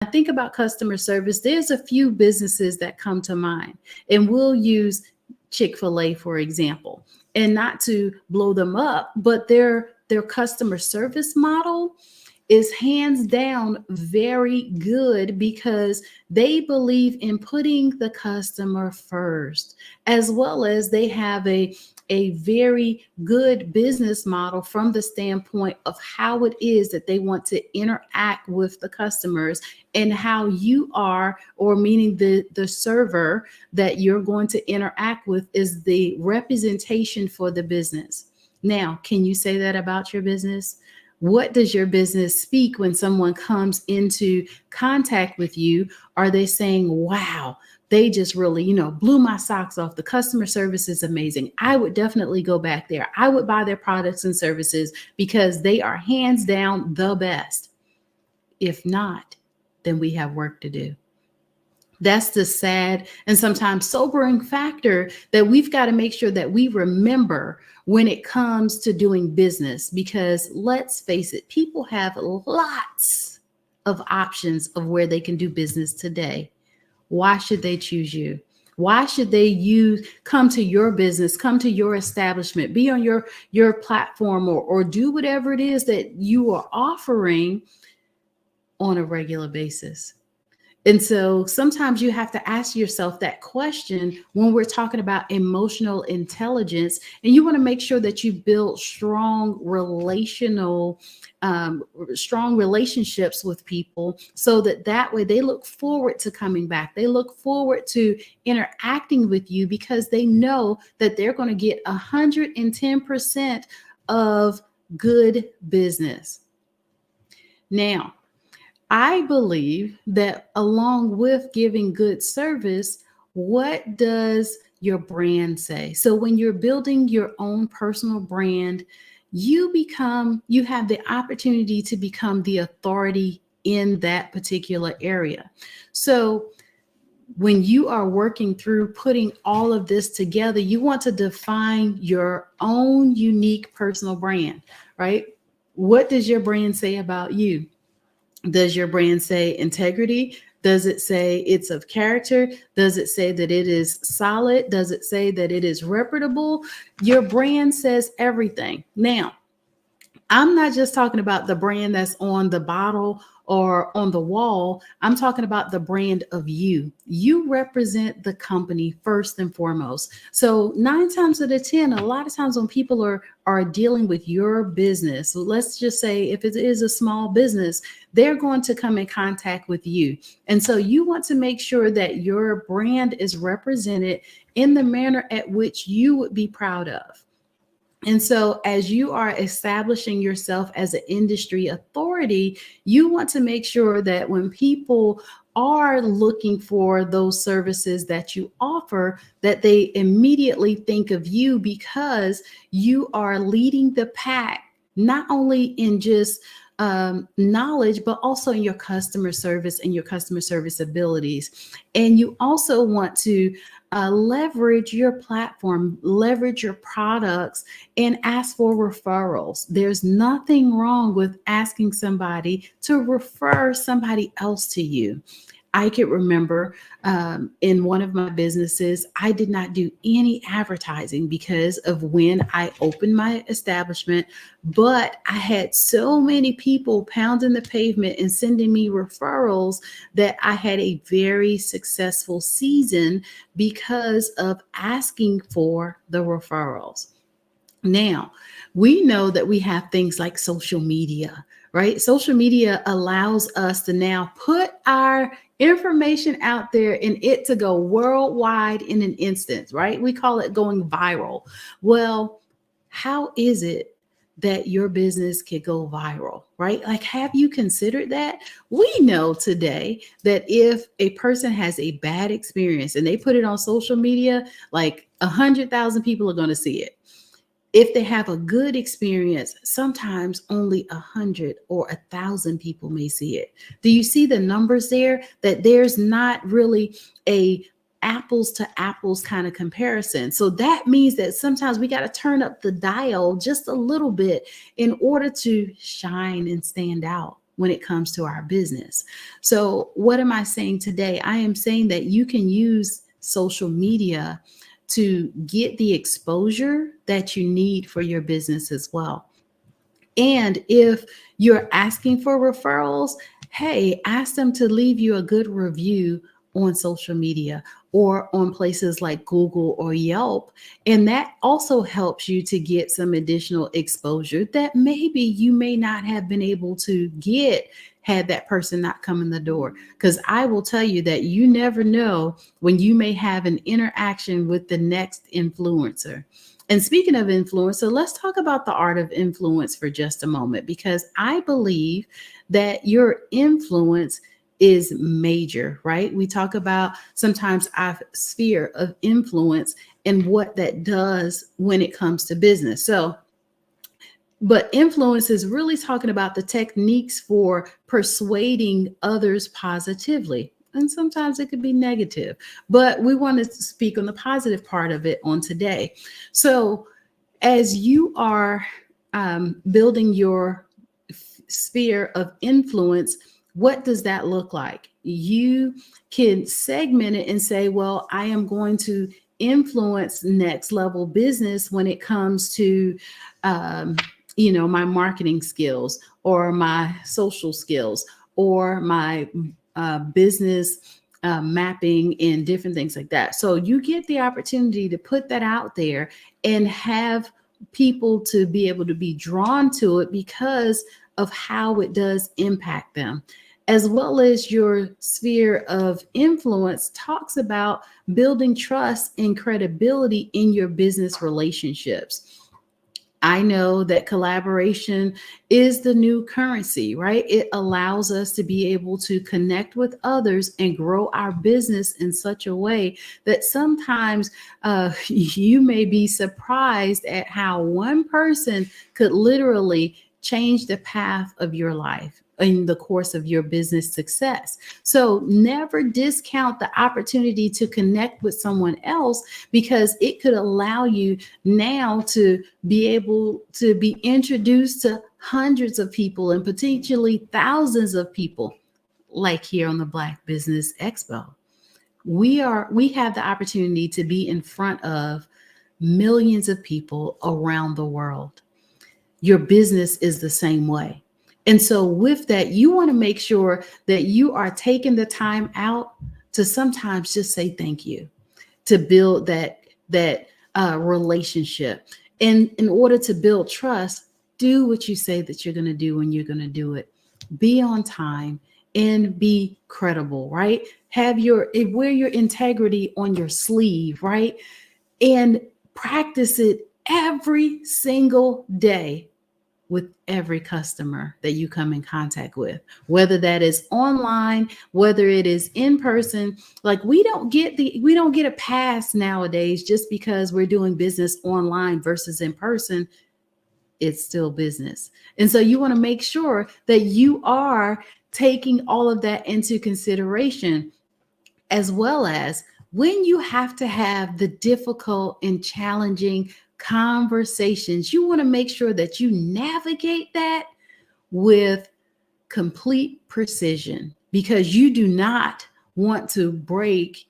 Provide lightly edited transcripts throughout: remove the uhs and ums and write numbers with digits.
I think about customer service, there's a few businesses that come to mind, and we'll use Chick-fil-A, for example, and not to blow them up, but their customer service model is hands down very good because they believe in putting the customer first, as well as they have a very good business model from the standpoint of how it is that they want to interact with the customers, and how you are, or meaning the server that you're going to interact with, is the representation for the business. Now, can you say that about your business? What does your business speak when someone comes into contact with you? Are they saying, wow, they just really, blew my socks off. The customer service is amazing. I would definitely go back there. I would buy their products and services because they are hands down the best. If not, then we have work to do. That's the sad and sometimes sobering factor that we've got to make sure that we remember when it comes to doing business, because let's face it, people have lots of options of where they can do business today. Why should they choose you? Why should they come to your business, come to your establishment, be on your platform, or do whatever it is that you are offering on a regular basis? And so sometimes you have to ask yourself that question when we're talking about emotional intelligence, and you want to make sure that you build strong relationships with people, so that way they look forward to coming back. They look forward to interacting with you because they know that they're going to get 110% of good business. Now, I believe that along with giving good service, what does your brand say? So when you're building your own personal brand, you have the opportunity to become the authority in that particular area. So when you are working through putting all of this together, you want to define your own unique personal brand, right? What does your brand say about you? Does your brand say integrity? Does it say it's of character? Does it say that it is solid? Does it say that it is reputable? Your brand says everything. Now, I'm not just talking about the brand that's on the bottle or on the wall. I'm talking about the brand of you. You represent the company first and foremost. So 9 times out of 10, a lot of times when people are dealing with your business, so let's just say if it is a small business, they're going to come in contact with you. And so you want to make sure that your brand is represented in the manner at which you would be proud of. And so as you are establishing yourself as an industry authority, you want to make sure that when people are looking for those services that you offer, that they immediately think of you, because you are leading the pack, not only in just knowledge, but also in your customer service and your customer service abilities. And you also want to leverage your platform, leverage your products, and ask for referrals. There's nothing wrong with asking somebody to refer somebody else to you. I could remember in one of my businesses, I did not do any advertising because of when I opened my establishment, but I had so many people pounding the pavement and sending me referrals that I had a very successful season because of asking for the referrals. Now, we know that we have things like social media, right? Social media allows us to now put our information out there and it to go worldwide in an instant, right? We call it going viral. Well, how is it that your business can go viral, right? Like, have you considered that? We know today that if a person has a bad experience and they put it on social media, like 100,000 people are going to see it. If they have a good experience, sometimes only 100 or 1,000 people may see it. Do you see the numbers there? That there's not really a apples to apples kind of comparison. So that means that sometimes we got to turn up the dial just a little bit in order to shine and stand out. when it comes to our business. So what am I saying today? I am saying that you can use social media to get the exposure that you need for your business as well. And if you're asking for referrals, hey, ask them to leave you a good review on social media or on places like Google or Yelp. And that also helps you to get some additional exposure that maybe you may not have been able to get had that person not come in the door. Because I will tell you that you never know when you may have an interaction with the next influencer. And speaking of influencer, let's talk about the art of influence for just a moment, because I believe that your influence is major, right? We talk about sometimes our sphere of influence and what that does when it comes to business. So, but influence is really talking about the techniques for persuading others positively. And sometimes it could be negative, but we want to speak on the positive part of it on today. So as you are building your sphere of influence, what does that look like? You can segment it and say, well, I am going to influence next level business when it comes to my marketing skills or my social skills or my business mapping and different things like that. So you get the opportunity to put that out there and have people to be able to be drawn to it because of how it does impact them. As well as your sphere of influence talks about building trust and credibility in your business relationships. I know that collaboration is the new currency, right? It allows us to be able to connect with others and grow our business in such a way that sometimes you may be surprised at how one person could literally change the path of your life in the course of your business success. So never discount the opportunity to connect with someone else, because it could allow you now to be able to be introduced to hundreds of people and potentially thousands of people, like here on the Black Business Expo. We have the opportunity to be in front of millions of people around the world. Your business is the same way. And so with that, you want to make sure that you are taking the time out to sometimes just say thank you, to build that relationship. And in order to build trust, do what you say that you're going to do when you're going to do it. Be on time and be credible, right? Wear your integrity on your sleeve, right? And practice it every single day with every customer that you come in contact with, whether that is online, whether it is in person. Like we don't get a pass nowadays just because we're doing business online versus in person. It's still business. And so you want to make sure that you are taking all of that into consideration, as well as when you have to have the difficult and challenging conversations, you want to make sure that you navigate that with complete precision, because you do not want to break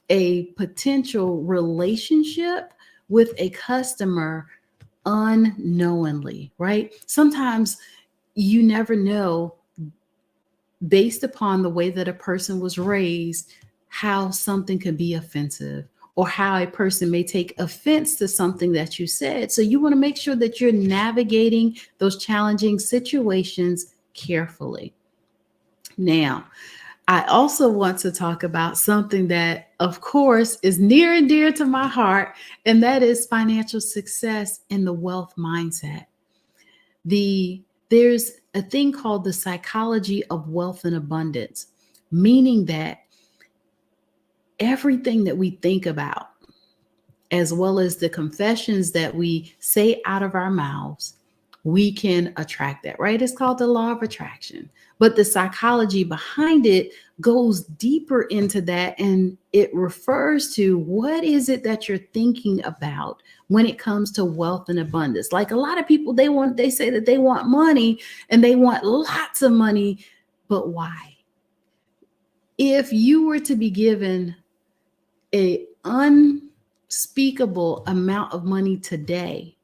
a potential relationship with a customer unknowingly, right? Sometimes you never know, based upon the way that a person was raised, how something could be offensive or how a person may take offense to something that you said. So you want to make sure that you're navigating those challenging situations carefully. Now, I also want to talk about something that, of course, is near and dear to my heart, and that is financial success and the wealth mindset. There's a thing called the psychology of wealth and abundance, meaning that everything that we think about, as well as the confessions that we say out of our mouths, we can attract that, right? It's called the law of attraction. But the psychology behind it goes deeper into that, and it refers to what is it that you're thinking about when it comes to wealth and abundance. Like a lot of people, they say that they want money and they want lots of money, but why? If you were to be given a unspeakable amount of money today,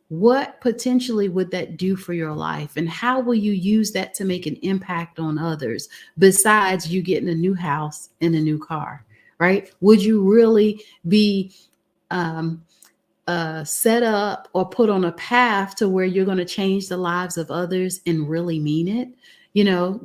what potentially would that do for your life? And how will you use that to make an impact on others besides you getting a new house and a new car, right? Would you really be um, set up or put on a path to where you're going to change the lives of others and really mean it?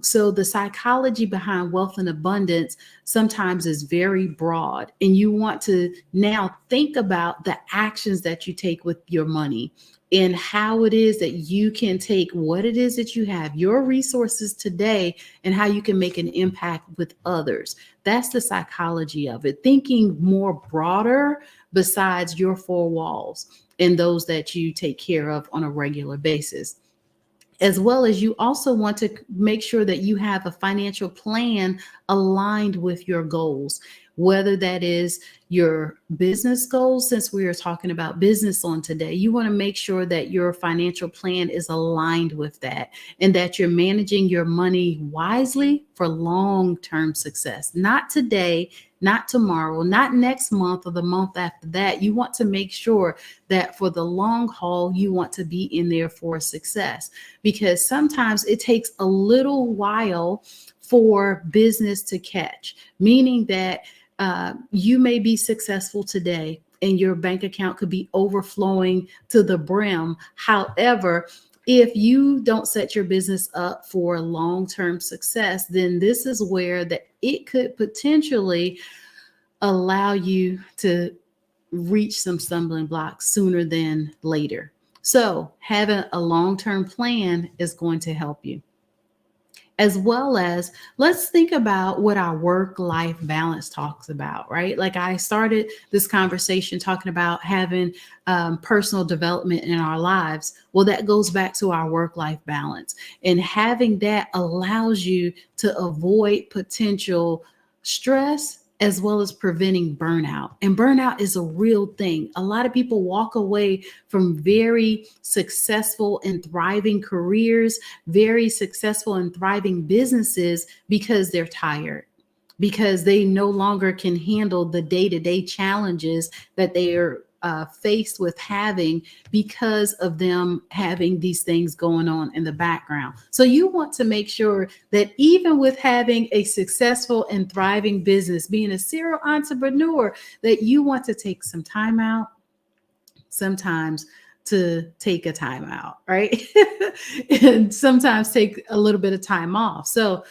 So the psychology behind wealth and abundance sometimes is very broad, and you want to now think about the actions that you take with your money and how it is that you can take what it is that you have, your resources today, and how you can make an impact with others. That's the psychology of it, thinking more broader besides your four walls and those that you take care of on a regular basis. As well as you also want to make sure that you have a financial plan aligned with your goals, whether that is your business goals. Since we are talking about business on today, you want to make sure that your financial plan is aligned with that and that you're managing your money wisely for long-term success, not today, not tomorrow, not next month or the month after that. You want to make sure that for the long haul, you want to be in there for success, because sometimes it takes a little while for business to catch, meaning that you may be successful today and your bank account could be overflowing to the brim. However, if you don't set your business up for long-term success, then this is where it could potentially allow you to reach some stumbling blocks sooner than later. So having a long-term plan is going to help you. As well as, let's think about what our work-life balance talks about, right? Like I started this conversation talking about having personal development in our lives. Well, that goes back to our work-life balance, and having that allows you to avoid potential stress as well as preventing burnout. And burnout is a real thing. A lot of people walk away from very successful and thriving careers, very successful and thriving businesses, because they're tired, because they no longer can handle the day-to-day challenges that they are faced with having, because of them having these things going on in the background. So you want to make sure that even with having a successful and thriving business, being a serial entrepreneur, that you want to take some time out, sometimes to take a time out, right? And sometimes take a little bit of time off. So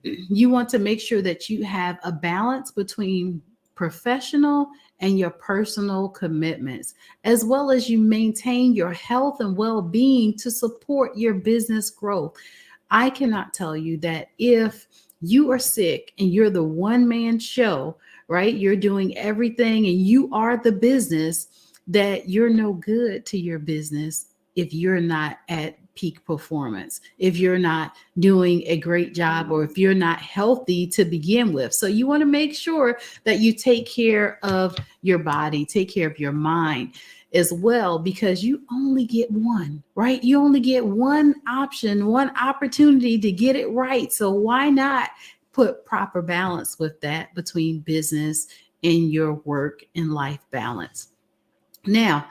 you want to make sure that you have a balance between professional and your personal commitments, as well as you maintain your health and well-being to support your business growth. I cannot tell you that if you are sick and you're the one-man show, right? You're doing everything and you are the business, that you're no good to your business if you're not at peak performance, if you're not doing a great job, or if you're not healthy to begin with. So you want to make sure that you take care of your body, take care of your mind as well, because you only get one, right? You only get one option, one opportunity to get it right. So why not put proper balance with that between business and your work and life balance? Now,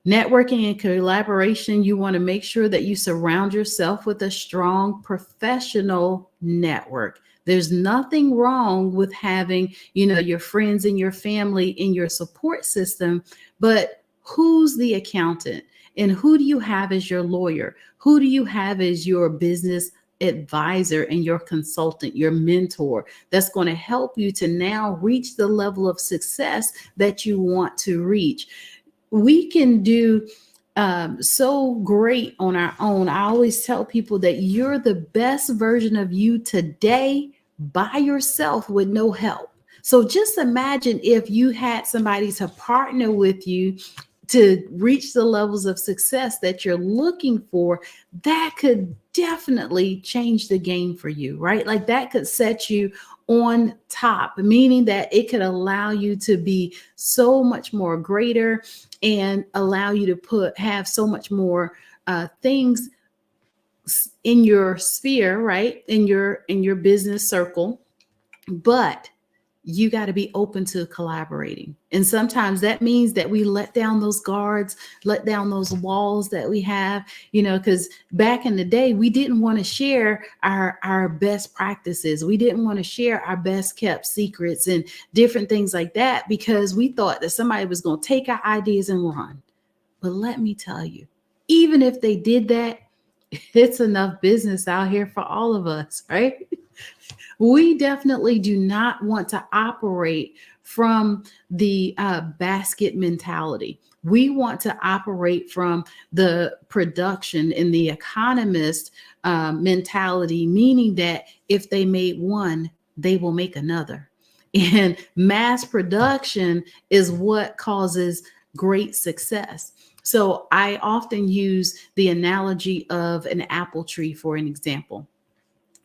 networking and collaboration, you want to make sure that you surround yourself with a strong professional network. There's nothing wrong with having, your friends and your family in your support system, but who's the accountant? And who do you have as your lawyer? Who do you have as your business advisor and your consultant, your mentor, that's going to help you to now reach the level of success that you want to reach? We can do so great on our own. I always tell people that you're the best version of you today by yourself with no help. So just imagine if you had somebody to partner with you to reach the levels of success that you're looking for, that could definitely change the game for you, right? Like that could set you on top, meaning that it could allow you to be so much more greater and allow you to have so much more things in your sphere, right? In your business circle. But you got to be open to collaborating. And sometimes that means that we let down those guards, let down those walls that we have, because back in the day, we didn't want to share our best practices. We didn't want to share our best kept secrets and different things like that, because we thought that somebody was going to take our ideas and run. But let me tell you, even if they did that, it's enough business out here for all of us, right? We definitely do not want to operate from the basket mentality. We want to operate from the production and the economist mentality, meaning that if they made one, they will make another. And mass production is what causes great success. So I often use the analogy of an apple tree for an example.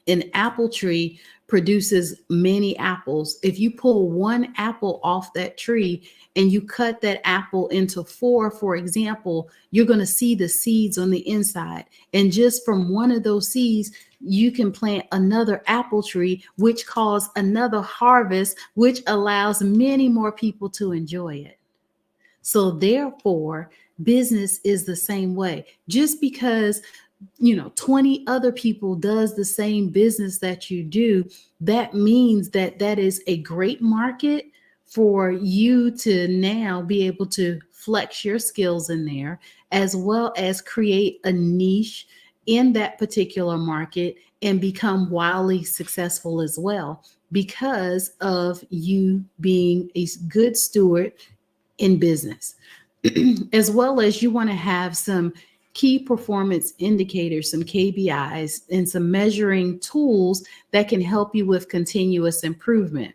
An apple tree produces many apples. If you pull one apple off that tree and you cut that apple into four, for example, you're going to see the seeds on the inside. And just from one of those seeds, you can plant another apple tree, which causes another harvest, which allows many more people to enjoy it. So therefore, business is the same way. Just because 20 other people does the same business that you do, that means that is a great market for you to now be able to flex your skills in there, as well as create a niche in that particular market and become wildly successful as well, because of you being a good steward in business. As well as you want to have some key performance indicators, some KPIs, and some measuring tools that can help you with continuous improvement.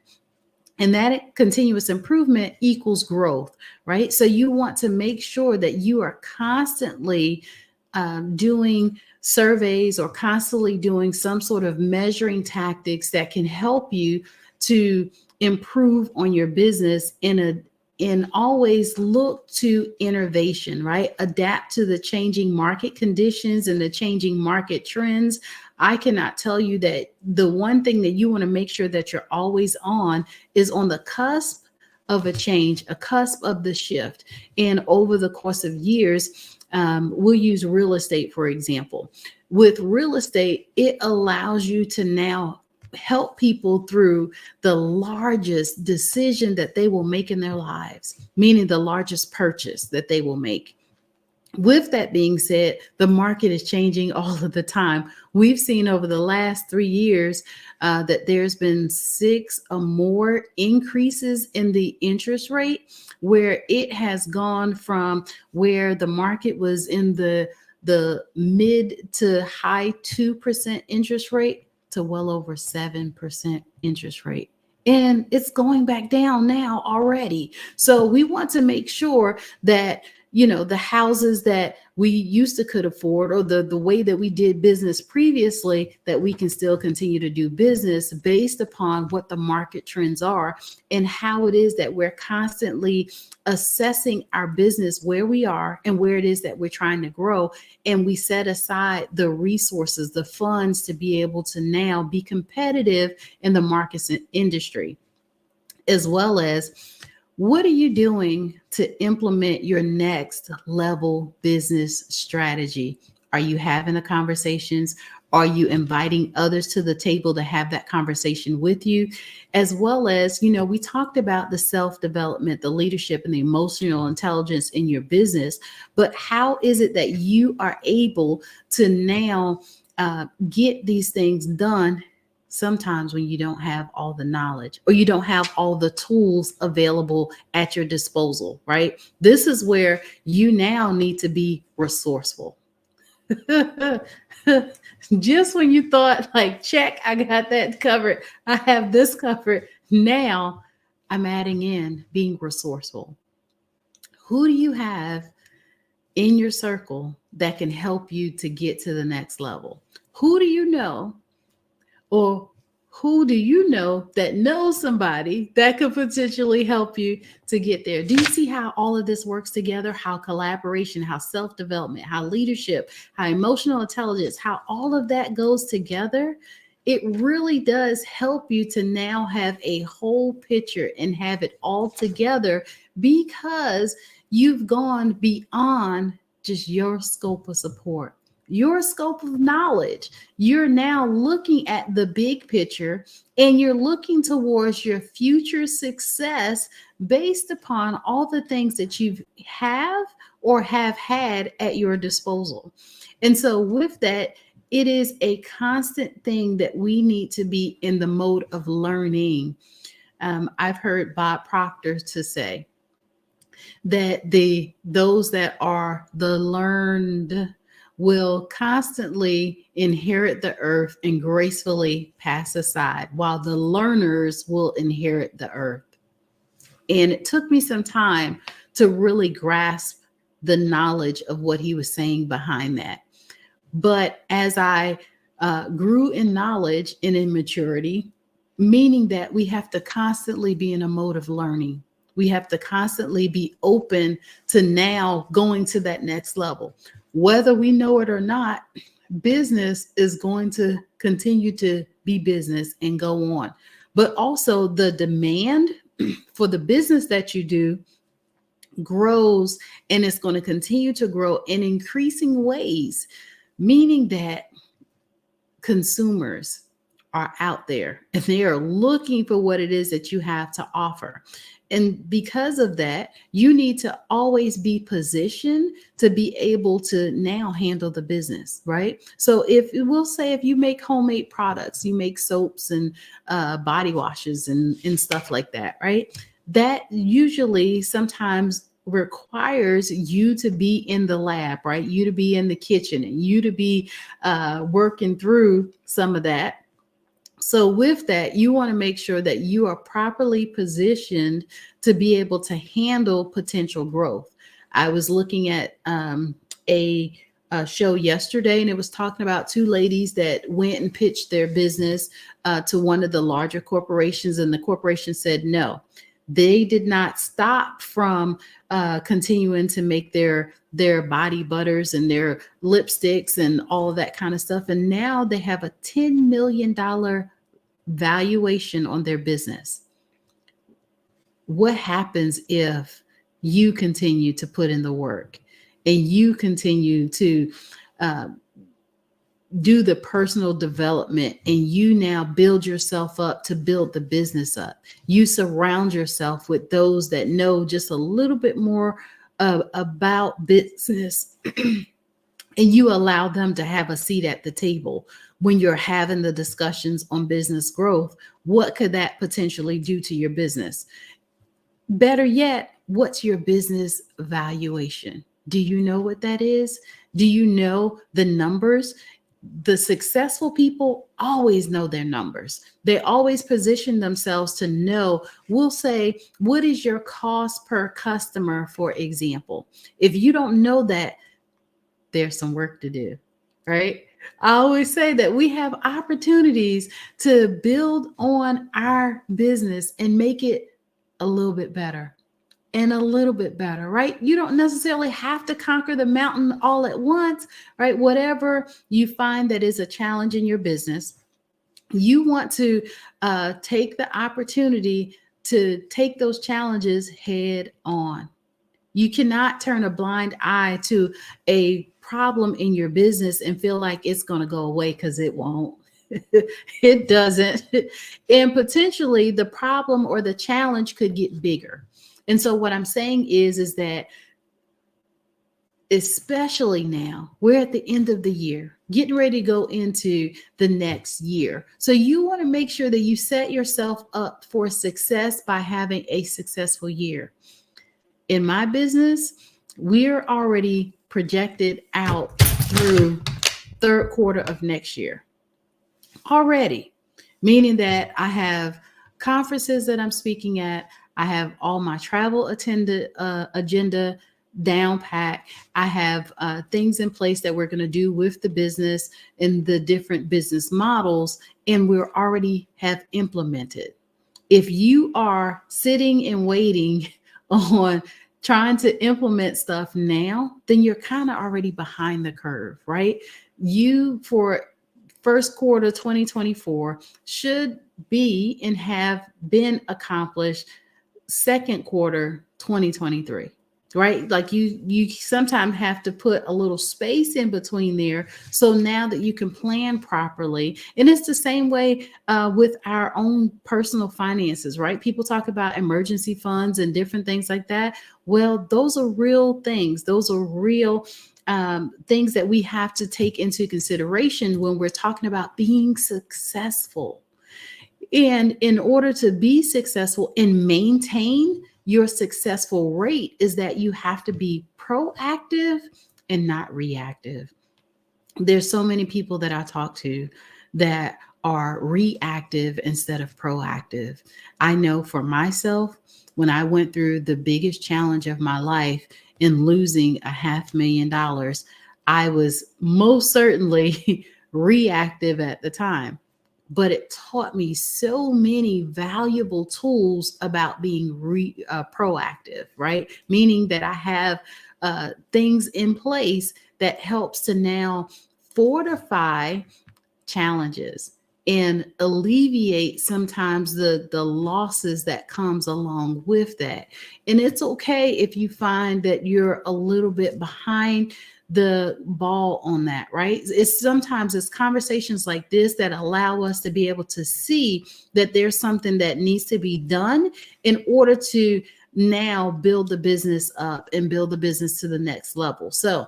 And that continuous improvement equals growth, right? So you want to make sure that you are constantly doing surveys or constantly doing some sort of measuring tactics that can help you to improve on your business and always look to innovation, right? Adapt to the changing market conditions and the changing market trends. I cannot tell you that the one thing that you want to make sure that you're always on is on the cusp of a change, a cusp of the shift. And over the course of years, we'll use real estate, for example. With real estate, it allows you to now help people through the largest decision that they will make in their lives, meaning the largest purchase that they will make. With that being said, the market is changing all of the time. We've seen over the last 3 years that there's been 6 or more increases in the interest rate, where it has gone from where the market was in the mid to high 2% interest rate to well over 7% interest rate. And it's going back down now already. So we want to make sure that, the houses that we used to could afford, or the way that we did business previously, that we can still continue to do business based upon what the market trends are and how it is that we're constantly assessing our business, where we are and where it is that we're trying to grow. And we set aside the resources, the funds to be able to now be competitive in the markets and industry, as well as what are you doing to implement your next level business strategy? Are you having the conversations? Are you inviting others to the table to have that conversation with you? As well as, we talked about the self-development, the leadership, and the emotional intelligence in your business, but how is it that you are able to now get these things done sometimes when you don't have all the knowledge or you don't have all the tools available at your disposal, right? This is where you now need to be resourceful. Just when you thought like, check, I got that covered, I have this covered, now I'm adding in being resourceful. Who do you have in your circle that can help you to get to the next level? Who do you know, or who do you know that knows somebody that could potentially help you to get there? Do you see how all of this works together? How collaboration, how self-development, how leadership, how emotional intelligence, how all of that goes together? It really does help you to now have a whole picture and have it all together, because you've gone beyond just your scope of support, your scope of knowledge. You're now looking at the big picture, and you're looking towards your future success based upon all the things that you have or have had at your disposal. And so with that, it is a constant thing that we need to be in the mode of learning. I've heard Bob Proctor to say that those that are the learned will constantly inherit the earth and gracefully pass aside, while the learners will inherit the earth. And it took me some time to really grasp the knowledge of what he was saying behind that. But as I grew in knowledge and in maturity, meaning that we have to constantly be in a mode of learning. We have to constantly be open to now going to that next level. Whether we know it or not, business is going to continue to be business and go on. But also the demand for the business that you do grows, and it's going to continue to grow in increasing ways, meaning that consumers are out there and they are looking for what it is that you have to offer. And because of that, you need to always be positioned to be able to now handle the business, right? So if we'll say, if you make homemade products, you make soaps and body washes and stuff like that, right? That usually sometimes requires you to be in the lab, right? You to be in the kitchen and you to be working through some of that. So with that, you want to make sure that you are properly positioned to be able to handle potential growth. I was looking at a show yesterday, and it was talking about two ladies that went and pitched their business to one of the larger corporations, and the corporation said no. They did not stop from continuing to make their body butters and their lipsticks and all of that kind of stuff. And now they have a $10 million valuation on their business. What happens if you continue to put in the work and you continue to do the personal development, and you now build yourself up to build the business up? You surround yourself with those that know just a little bit more about business and you allow them to have a seat at the table when you're having the discussions on business growth. What could that potentially do to your business? Better yet, what's your business valuation? Do you know what that is? Do you know the numbers? The successful people always know their numbers. They always position themselves to know. We'll say, what is your cost per customer, for example? If you don't know that, there's some work to do, right? I always say that we have opportunities to build on our business and make it a little bit better and a little bit better, right? You don't necessarily have to conquer the mountain all at once, right? Whatever you find that is a challenge in your business, you want to take the opportunity to take those challenges head on. You cannot turn a blind eye to a problem in your business and feel like it's going to go away, because it won't. It doesn't. And potentially the problem or the challenge could get bigger. And so what I'm saying is that especially now, we're at the end of the year, getting ready to go into the next year. So you want to make sure that you set yourself up for success by having a successful year. In my business, we're already projected out through third quarter of next year already, meaning that I have conferences that I'm speaking at. I have all my travel agenda down pat. I have things in place that we're going to do with the business and the different business models, and we're already have implemented. If you are sitting and waiting on trying to implement stuff now, then you're kind of already behind the curve, right? You for first quarter 2024 should be and have been accomplished second quarter 2023, right? Like you sometimes have to put a little space in between there, so now that you can plan properly. And it's the same way with our own personal finances, right? People talk about emergency funds and different things like that. Well, those are real things. Those are real things that we have to take into consideration when we're talking about being successful. And in order to be successful and maintain your successful rate, is that you have to be proactive and not reactive. There's so many people that I talk to that are reactive instead of proactive. I know for myself, when I went through the biggest challenge of my life in losing $500,000, I was most certainly reactive at the time, but it taught me so many valuable tools about being proactive, right? Meaning that I have things in place that helps to now fortify challenges and alleviate sometimes the losses that comes along with that. And it's okay if you find that you're a little bit behind the ball on that, right? It's sometimes it's conversations like this that allow us to be able to see that there's something that needs to be done in order to now build the business up and build the business to the next level. So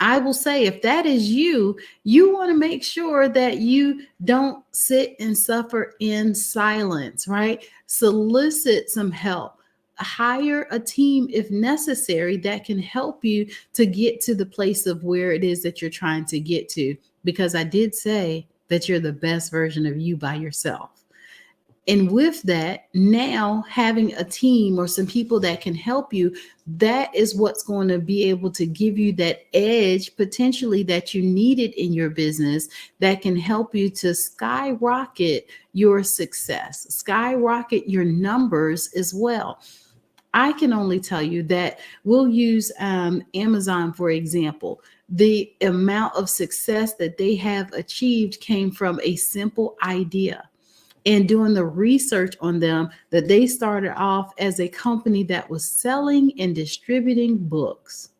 I will say, if that is you, you want to make sure that you don't sit and suffer in silence, right? Solicit some help. Hire a team if necessary that can help you to get to the place of where it is that you're trying to get to. Because I did say that you're the best version of you by yourself. And with that, now having a team or some people that can help you, that is what's going to be able to give you that edge potentially that you needed in your business, that can help you to skyrocket your success, skyrocket your numbers as well. I can only tell you that we'll use Amazon, for example. The amount of success that they have achieved came from a simple idea. And doing the research on them, that they started off as a company that was selling and distributing books.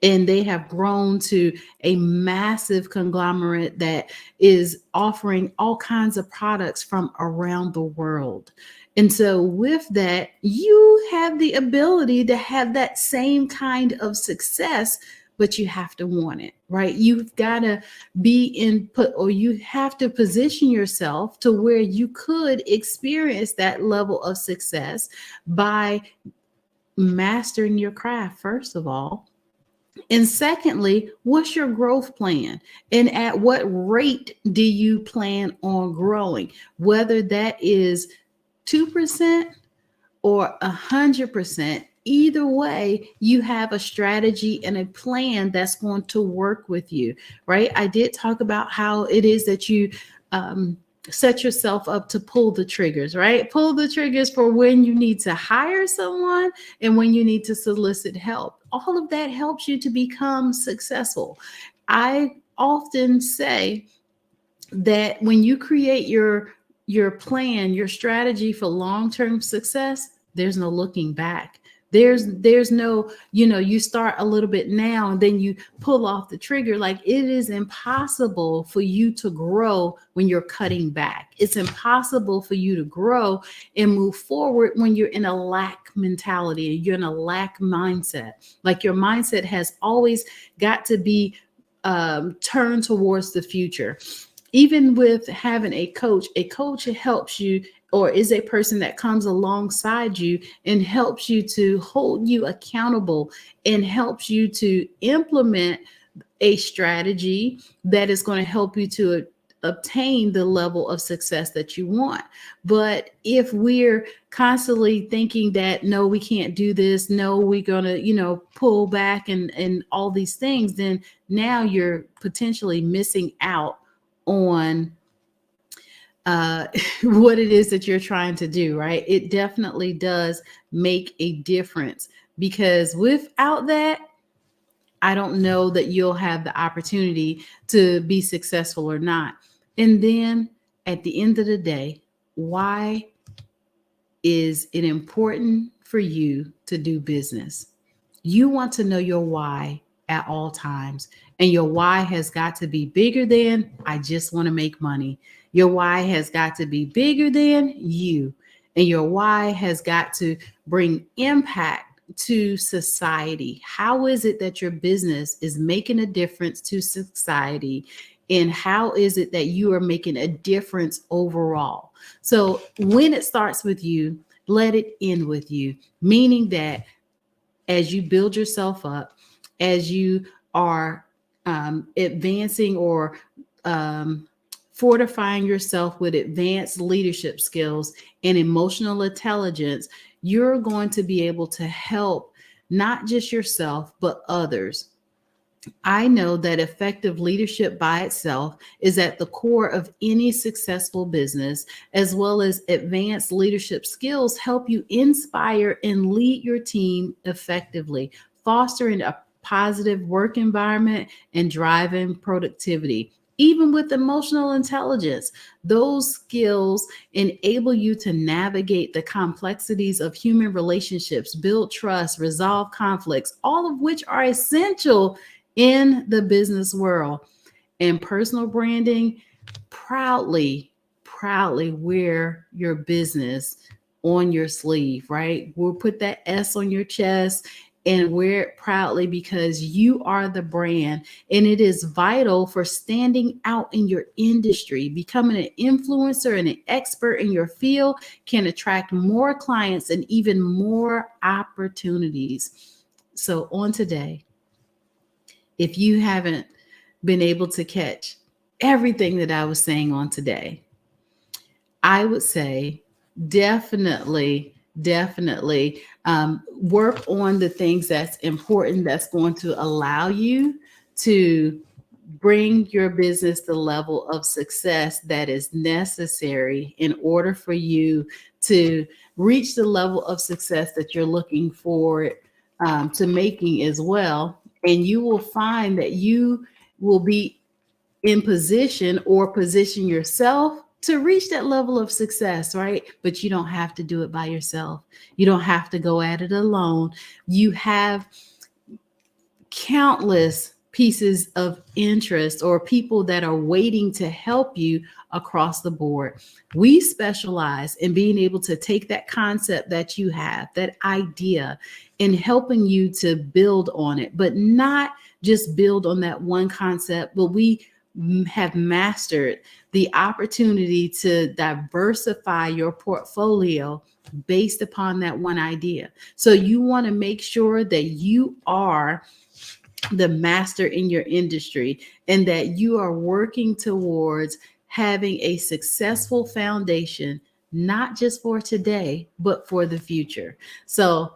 And they have grown to a massive conglomerate that is offering all kinds of products from around the world. And so with that, you have the ability to have that same kind of success, but you have to want it, right? You've got to be input, or you have to position yourself to where you could experience that level of success by mastering your craft, first of all. And secondly, what's your growth plan? And at what rate do you plan on growing? Whether that is 2% or 100%, either way, you have a strategy and a plan that's going to work with you, right? I did talk about how it is that you set yourself up to pull the triggers, right? Pull the triggers for when you need to hire someone and when you need to solicit help. All of that helps you to become successful. I often say that when you create your plan, your strategy for long-term success, there's no looking back. There's no, you start a little bit now and then you pull off the trigger. Like, it is impossible for you to grow when you're cutting back. It's impossible for you to grow and move forward when you're in a lack mentality, you're in a lack mindset. Like, your mindset has always got to be turned towards the future. Even with having a coach helps you, or is a person that comes alongside you and helps you to hold you accountable and helps you to implement a strategy that is going to help you to obtain the level of success that you want. But if we're constantly thinking that, no, we can't do this, no, we're going to, pull back and all these things, then now you're potentially missing out on what it is that you're trying to do, right? It definitely does make a difference, because without that, I don't know that you'll have the opportunity to be successful or not. And then at the end of the day, why is it important for you to do business? You want to know your why at all times. And your why has got to be bigger than, I just want to make money. Your why has got to be bigger than you. And your why has got to bring impact to society. How is it that your business is making a difference to society? And how is it that you are making a difference overall? So when it starts with you, let it end with you, meaning that as you build yourself up, as you are advancing or fortifying yourself with advanced leadership skills and emotional intelligence, you're going to be able to help not just yourself, but others. I know that effective leadership by itself is at the core of any successful business, as well as advanced leadership skills help you inspire and lead your team effectively, fostering a positive work environment and driving productivity. Even with emotional intelligence, those skills enable you to navigate the complexities of human relationships, build trust, resolve conflicts, all of which are essential in the business world. And personal branding, proudly wear your business on your sleeve, right? We'll put that S on your chest and wear it proudly, because you are the brand, and it is vital for standing out in your industry. Becoming an influencer and an expert in your field can attract more clients and even more opportunities. So on today, if you haven't been able to catch everything that I was saying on today, I would say definitely work on the things that's important, that's going to allow you to bring your business the level of success that is necessary in order for you to reach the level of success that you're looking for to making as well. And you will find that you will be in position or position yourself to reach that level of success, right? But you don't have to do it by yourself. You don't have to go at it alone. You have countless pieces of interest or people that are waiting to help you across the board. We specialize in being able to take that concept that you have, that idea, and helping you to build on it, but not just build on that one concept, but we have mastered the opportunity to diversify your portfolio based upon that one idea. So you want to make sure that you are the master in your industry and that you are working towards having a successful foundation, not just for today, but for the future. So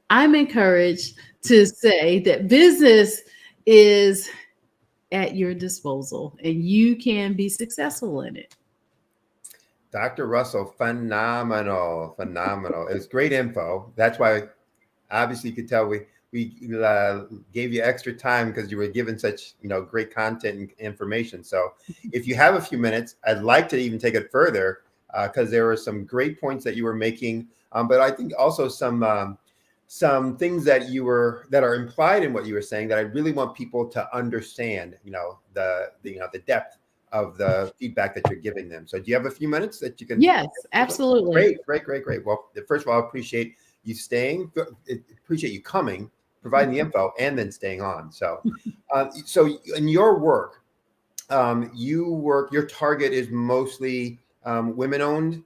I'm encouraged to say that business is at your disposal and you can be successful in it. Dr. Russell, phenomenal. It's great info. That's why obviously you could tell we gave you extra time because you were given such great content and information. So if you have a few minutes, I'd like to even take it further because there were some great points that you were making, but I think also some things that are implied in what you were saying that I really want people to understand. The depth of the feedback that you're giving them. So do you have a few minutes that you can? Yes, absolutely. Great. Well, first of all, I appreciate you staying. Appreciate you coming, providing the info, and then staying on. So, so in your work, your target is mostly women-owned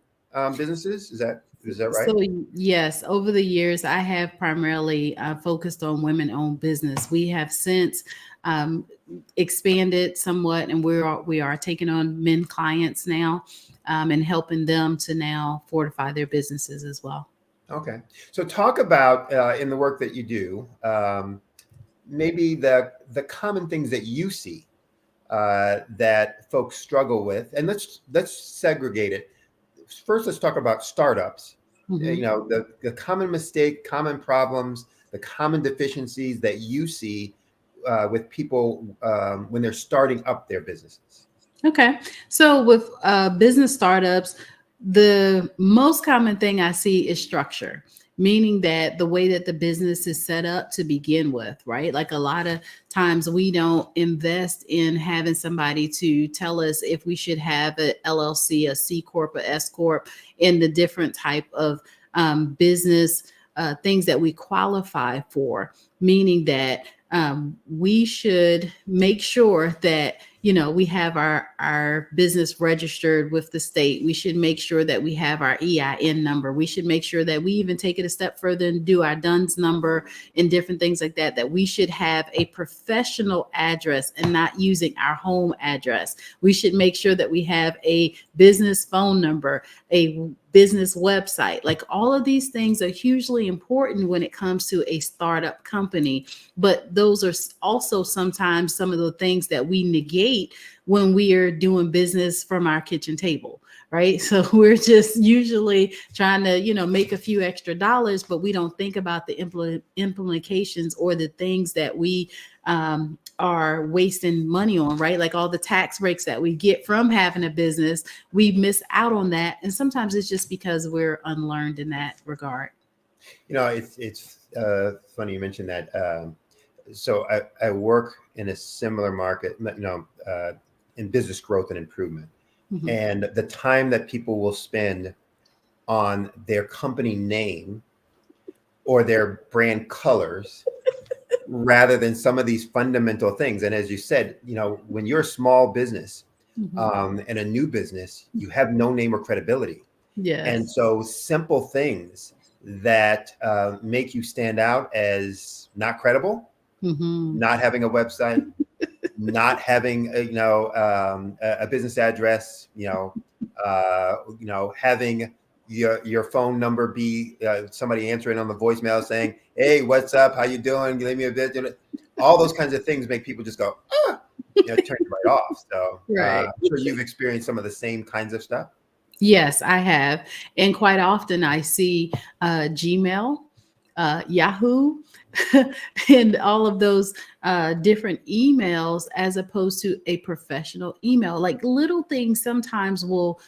businesses. Is that right? So yes, over the years, I have primarily focused on women-owned business. We have since um, expanded somewhat, and we are taking on men clients now, and helping them to now fortify their businesses as well. Okay. So talk about in the work that you do, maybe the common things that you see that folks struggle with, and let's segregate it. First, let's talk about startups. Mhm. The common mistake, common problems, the common deficiencies that you see with people when they're starting up their businesses. Okay. So with business startups, the most common thing I see is structure, meaning that the way that the business is set up to begin with, right? Like a lot of times we don't invest in having somebody to tell us if we should have a LLC, a C Corp, a S Corp, and the different type of business things that we qualify for, meaning that we should make sure that we have our business registered with the state. We should make sure that we have our EIN number. We should make sure that we even take it a step further and do our DUNS number and different things like that, that we should have a professional address and not using our home address. We should make sure that we have a business phone number, a business website. Like all of these things are hugely important when it comes to a startup company, but those are also sometimes some of the things that we negate when we are doing business from our kitchen table, right? So we're just usually trying to, make a few extra dollars, but we don't think about the implications or the things that we are wasting money on, right? Like all the tax breaks that we get from having a business, we miss out on that. And sometimes it's just because we're unlearned in that regard. It's funny you mentioned that. So I work in a similar market, in business growth and improvement. Mhm. And the time that people will spend on their company name or their brand colors rather than some of these fundamental things. And as you said, when you're a small business Mhm. and a new business, you have no name or credibility. And Yes. so simple things that make you stand out as not credible, Mhm. not having a website, not having a business address, having your phone number be somebody answering on the voicemail saying, "Hey, what's up? How you doing? Leave me a bit." All those kinds of things make people just go, ah, turn you right off. So Right. I'm sure you've experienced some of the same kinds of stuff. Yes, I have. And quite often I see Gmail, Yahoo, and all of those different emails as opposed to a professional email. Like little things sometimes will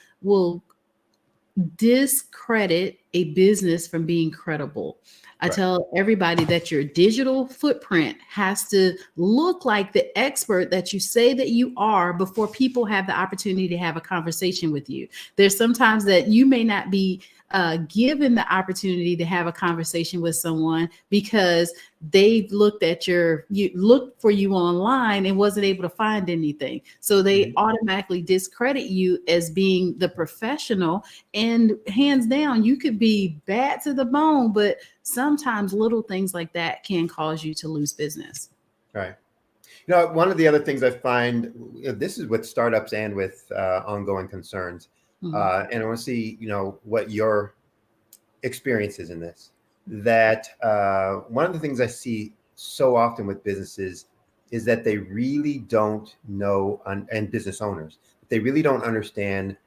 discredit a business from being credible. I Right. tell everybody that your digital footprint has to look like the expert that you say that you are before people have the opportunity to have a conversation with you. There's sometimes that you may not be given the opportunity to have a conversation with someone because they've you looked for you online and wasn't able to find anything. So they Mhm. automatically discredit you as being the professional, and hands down, you could be bad to the bone, but sometimes little things like that can cause you to lose business. Right. One of the other things I find, this is with startups and with ongoing concerns, Mhm. and I want to see, what your experience is in this. That one of the things I see so often with businesses is that they really don't know, and business owners, they really don't understand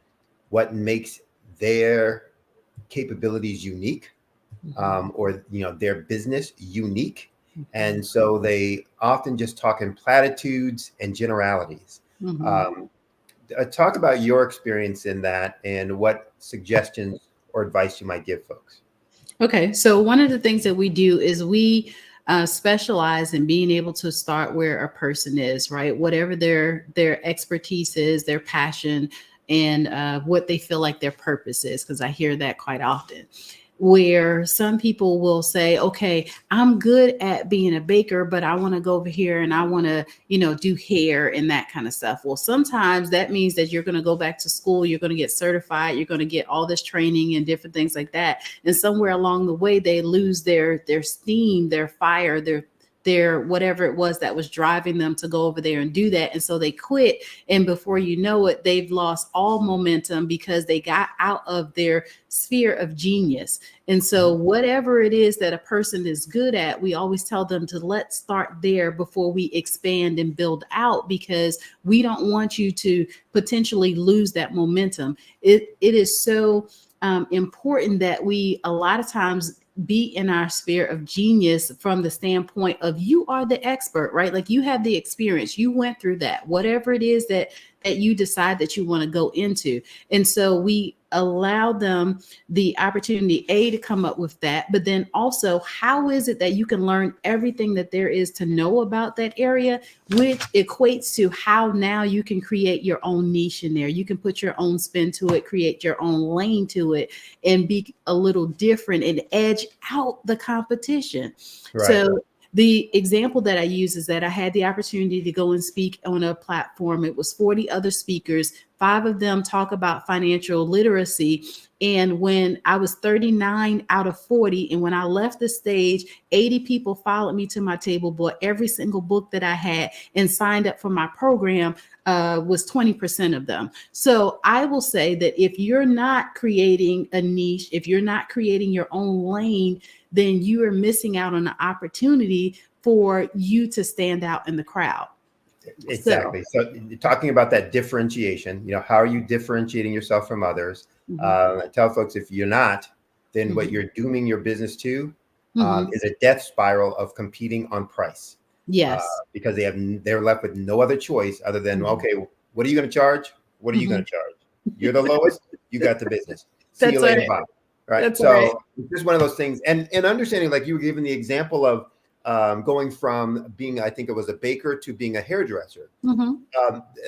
what makes their capabilities unique, Mhm. or their business unique, Mhm. and so they often just talk in platitudes and generalities. Mhm. um, Talk about your experience in that and what suggestions or advice you might give folks. Okay, so one of the things that we do is we specialize in being able to start where a person is, right? Whatever their expertise is, their passion, and what they feel like their purpose is, because I hear that quite often. where some people will say, okay, I'm good at being a baker, but I want to go over here and I want to, do hair and that kind of stuff. Well, sometimes that means that you're going to go back to school, you're going to get certified, you're going to get all this training and different things like that. And somewhere along the way, they lose their steam, their fire, their whatever it was that was driving them to go over there and do that. And so they quit. And before you know it, they've lost all momentum because they got out of their sphere of genius. And so whatever it is that a person is good at, we always tell them to let's start there before we expand and build out, because we don't want you to potentially lose that momentum. It is so important that we a lot of times be in our sphere of genius from the standpoint of you are the expert, right? Like you have the experience, you went through that, whatever it is that you decide that you want to go into. And so we allow them the opportunity, to come up with that, but then also how is it that you can learn everything that there is to know about that area, which equates to how now you can create your own niche in there. You can put your own spin to it, create your own lane to it, and be a little different and edge out the competition. Right. So the example that I use is that I had the opportunity to go and speak on a platform. It was 40 other speakers. 5 of them talk about financial literacy. And when I was 39 out of 40, and when I left the stage, 80 people followed me to my table, bought every single book that I had, and signed up for my program, was 20% of them. So I will say that if you're not creating a niche, if you're not creating your own lane, then you are missing out on the opportunity for you to stand out in the crowd. Exactly. So you're talking about that differentiation, how are you differentiating yourself from others? I tell folks, if you're not, then what you're dooming your business to is a death spiral of competing on price. Yes. Because they're left with no other choice other than, okay, what are you going to charge? What are you going to charge? You're the lowest, you got the business. See you later, bye. Right. That's so right. It's just one of those things. And understanding, like you were giving the example of going from being, I think it was a baker, to being a hairdresser.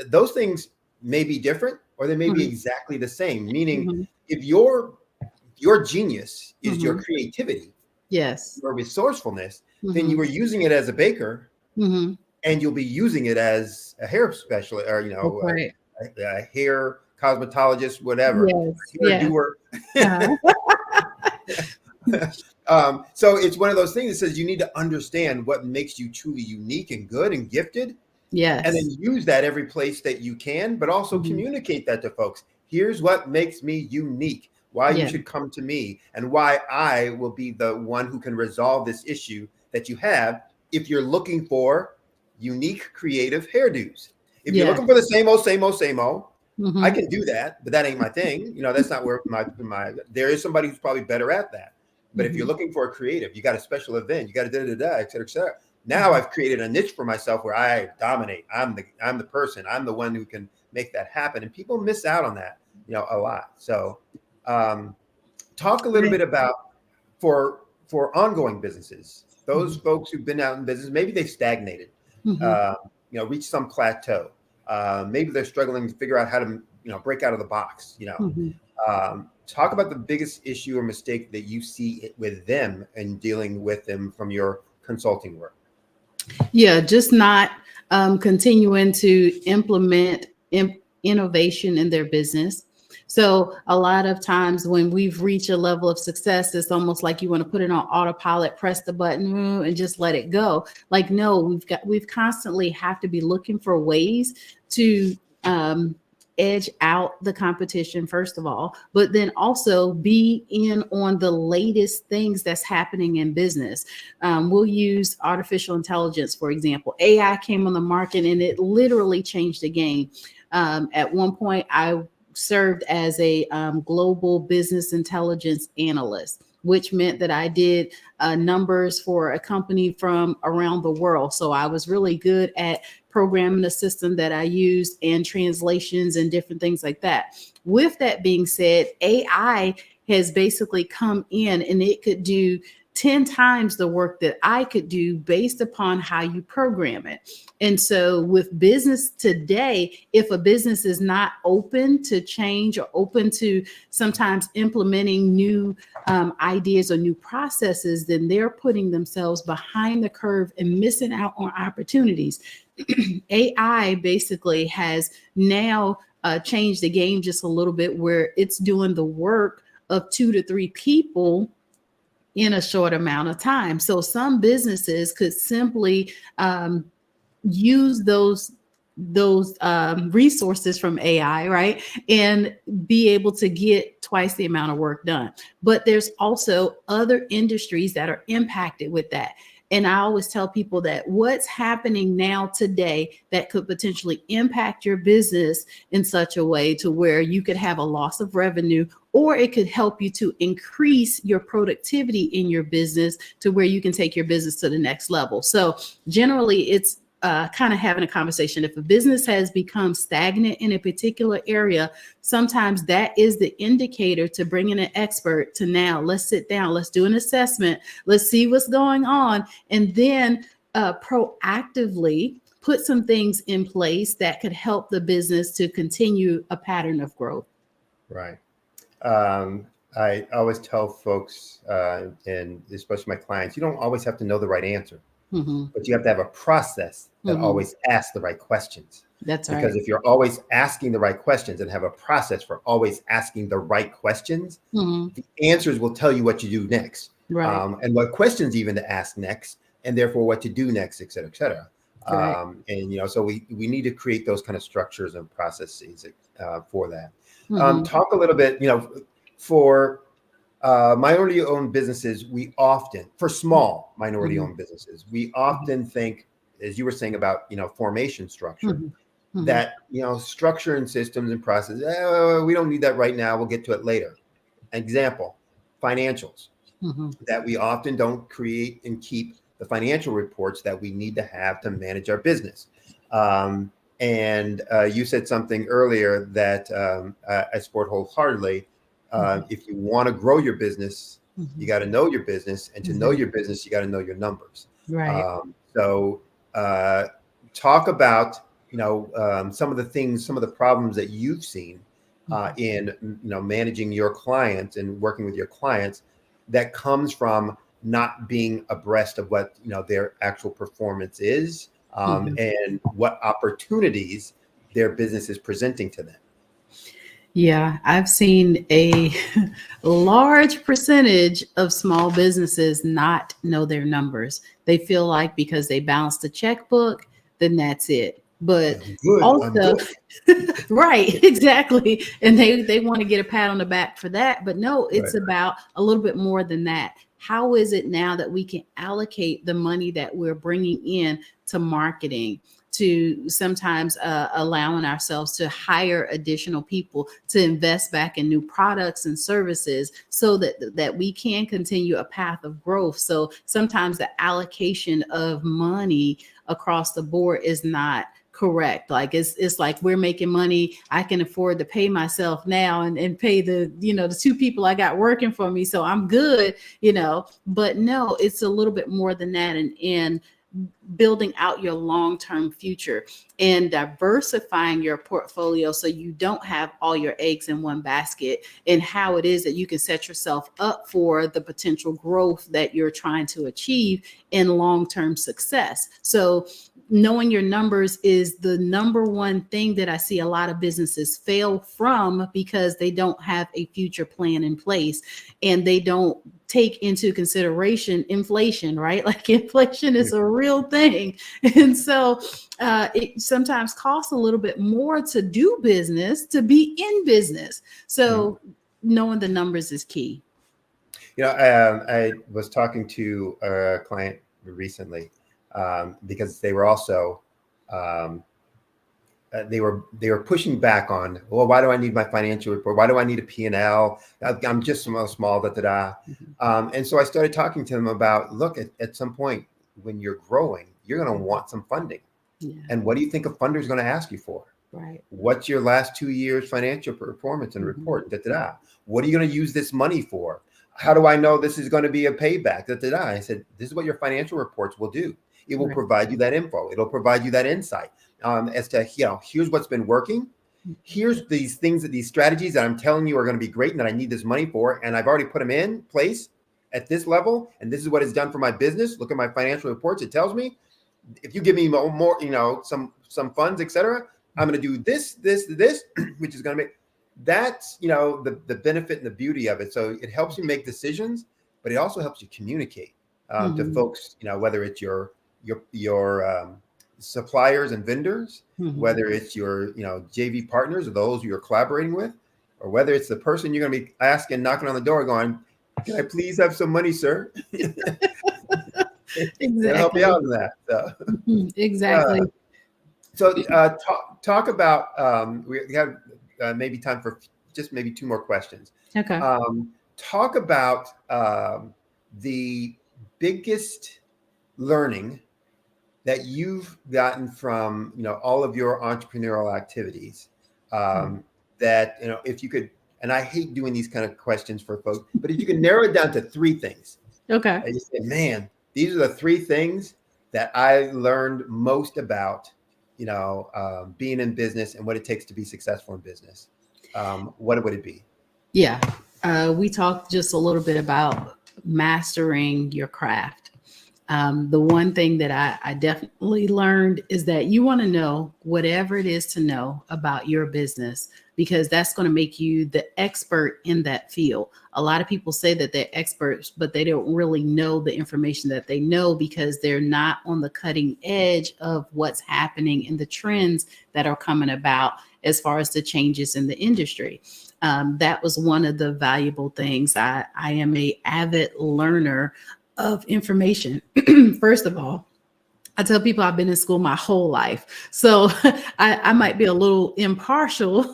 Those things may be different, or they may be exactly the same. Meaning, if your genius is your creativity, yes, your resourcefulness, then you were using it as a baker, and you'll be using it as a hair specialist, or a hair cosmetologist, whatever. Yes. Doer. So it's one of those things that says you need to understand what makes you truly unique and good and gifted. Yes. And then use that every place that you can, but also communicate that to folks. Here's what makes me unique, why you should come to me, and why I will be the one who can resolve this issue that you have if you're looking for unique, creative hairdos. If you're looking for the same old, I can do that, but that ain't my thing. That's not where there is somebody who's probably better at that. But if you're looking for a creative, you got a special event, you got a et cetera, et cetera. Now I've created a niche for myself where I dominate. I'm the person. I'm the one who can make that happen. And people miss out on that, a lot. So talk a little bit about for ongoing businesses, those folks who've been out in business, maybe they've stagnated, reached some plateau. Maybe they're struggling to figure out how to, break out of the box, talk about the biggest issue or mistake that you see with them and dealing with them from your consulting work. Yeah, just not continuing to implement innovation in their business. So a lot of times when we've reached a level of success, it's almost like you want to put it on autopilot, press the button and just let it go. Like, no, we've constantly have to be looking for ways to edge out the competition, first of all, but then also be in on the latest things that's happening in business. We'll use artificial intelligence, for example. AI came on the market and it literally changed the game. At one point, I served as a global business intelligence analyst, which meant that I did numbers for a company from around the world. So I was really good at programming a system that I used and translations and different things like that. With that being said, AI has basically come in and it could do 10 times the work that I could do based upon how you program it. And so with business today, if a business is not open to change or open to sometimes implementing new ideas or new processes, then they're putting themselves behind the curve and missing out on opportunities. AI basically has now changed the game just a little bit, where it's doing the work of 2 to 3 people in a short amount of time. So some businesses could simply use those resources from AI, right? And be able to get twice the amount of work done. But there's also other industries that are impacted with that. And I always tell people that what's happening now today that could potentially impact your business in such a way to where you could have a loss of revenue, or it could help you to increase your productivity in your business to where you can take your business to the next level. So generally, it's kind of having a conversation. If a business has become stagnant in a particular area, sometimes that is the indicator to bring in an expert to now, let's sit down, let's do an assessment, let's see what's going on, and then proactively put some things in place that could help the business to continue a pattern of growth. Right. I always tell folks, and especially my clients, you don't always have to know the right answer. Mm-hmm. But you have to have a process that always asks the right questions. That's right. Because if you're always asking the right questions and have a process for always asking the right questions, the answers will tell you what you do next. Right. And what questions even to ask next, and therefore what to do next, et cetera, et cetera. Right. And, so we need to create those kind of structures and processes for that. Talk a little bit, for minority-owned businesses, we often, for small minority-owned businesses, we often think, as you were saying about, formation structure, that, structure and systems and processes, we don't need that right now. We'll get to it later. Example, financials, that we often don't create and keep the financial reports that we need to have to manage our business. And you said something earlier that I support wholeheartedly. If you want to grow your business, you got to know your business, and to know your business, you got to know your numbers. Right. So talk about, some of the things, some of the problems that you've seen in, managing your clients and working with your clients that comes from not being abreast of what, their actual performance is and what opportunities their business is presenting to them. Yeah, I've seen a large percentage of small businesses not know their numbers. They feel like because they balanced the checkbook, then that's it. But I'm good. right, exactly. And they want to get a pat on the back for that. But no, it's about a little bit more than that. How is it now that we can allocate the money that we're bringing in to marketing, to sometimes allowing ourselves to hire additional people to invest back in new products and services so that we can continue a path of growth. So sometimes the allocation of money across the board is not correct. Like it's like we're making money. I can afford to pay myself now and pay the 2 people I got working for me. So I'm good, but no, it's a little bit more than that. And building out your long-term future and diversifying your portfolio so you don't have all your eggs in one basket, and how it is that you can set yourself up for the potential growth that you're trying to achieve in long-term success. So knowing your numbers is the number one thing that I see a lot of businesses fail from, because they don't have a future plan in place and they don't take into consideration inflation, right? Like inflation is a real thing. And so it sometimes costs a little bit more to do business, to be in business. So knowing the numbers is key. I was talking to a client recently because they were also they were pushing back on, well, why do I need my financial report? Why do I need a P&L? I'm just small, and so I started talking to them about, look, at some point when you're growing, you're going to want some funding. Yeah. And what do you think a funder is going to ask you for? Right. What's your last 2 years financial performance and report? What are you going to use this money for? how do I know this is going to be a payback? I said, this is what your financial reports will do. It will Right. provide you that info. It'll provide you that insight as to, here's what's been working. Here's these things, these strategies that I'm telling you are going to be great and that I need this money for. And I've already put them in place at this level. And this is what it's done for my business. Look at my financial reports. It tells me if you give me more, some funds, etc., I'm going to do this, which is going to make that's, the benefit and the beauty of it. So it helps you make decisions, but it also helps you communicate to folks, whether it's your suppliers and vendors, whether it's your, JV partners or those you're collaborating with, or whether it's the person you're going to be asking, knocking on the door going, can I please have some money, sir? Exactly. I'll help you out in that. So, exactly. Talk about, we have maybe time for just maybe 2 more questions. Okay. Talk about the biggest learning that you've gotten from, all of your entrepreneurial activities, that, if you could, and I hate doing these kind of questions for folks, but if you can narrow it down to 3 things. Okay. I just say, man, these are the 3 things that I learned most about, being in business and what it takes to be successful in business. What would it be? Yeah. We talked just a little bit about mastering your craft. The one thing that I definitely learned is that you want to know whatever it is to know about your business, because that's going to make you the expert in that field. A lot of people say that they're experts, but they don't really know the information that they know because they're not on the cutting edge of what's happening in the trends that are coming about as far as the changes in the industry. That was one of the valuable things. I am an avid learner of information. First of all, I tell people I've been in school my whole life. So I might be a little impartial,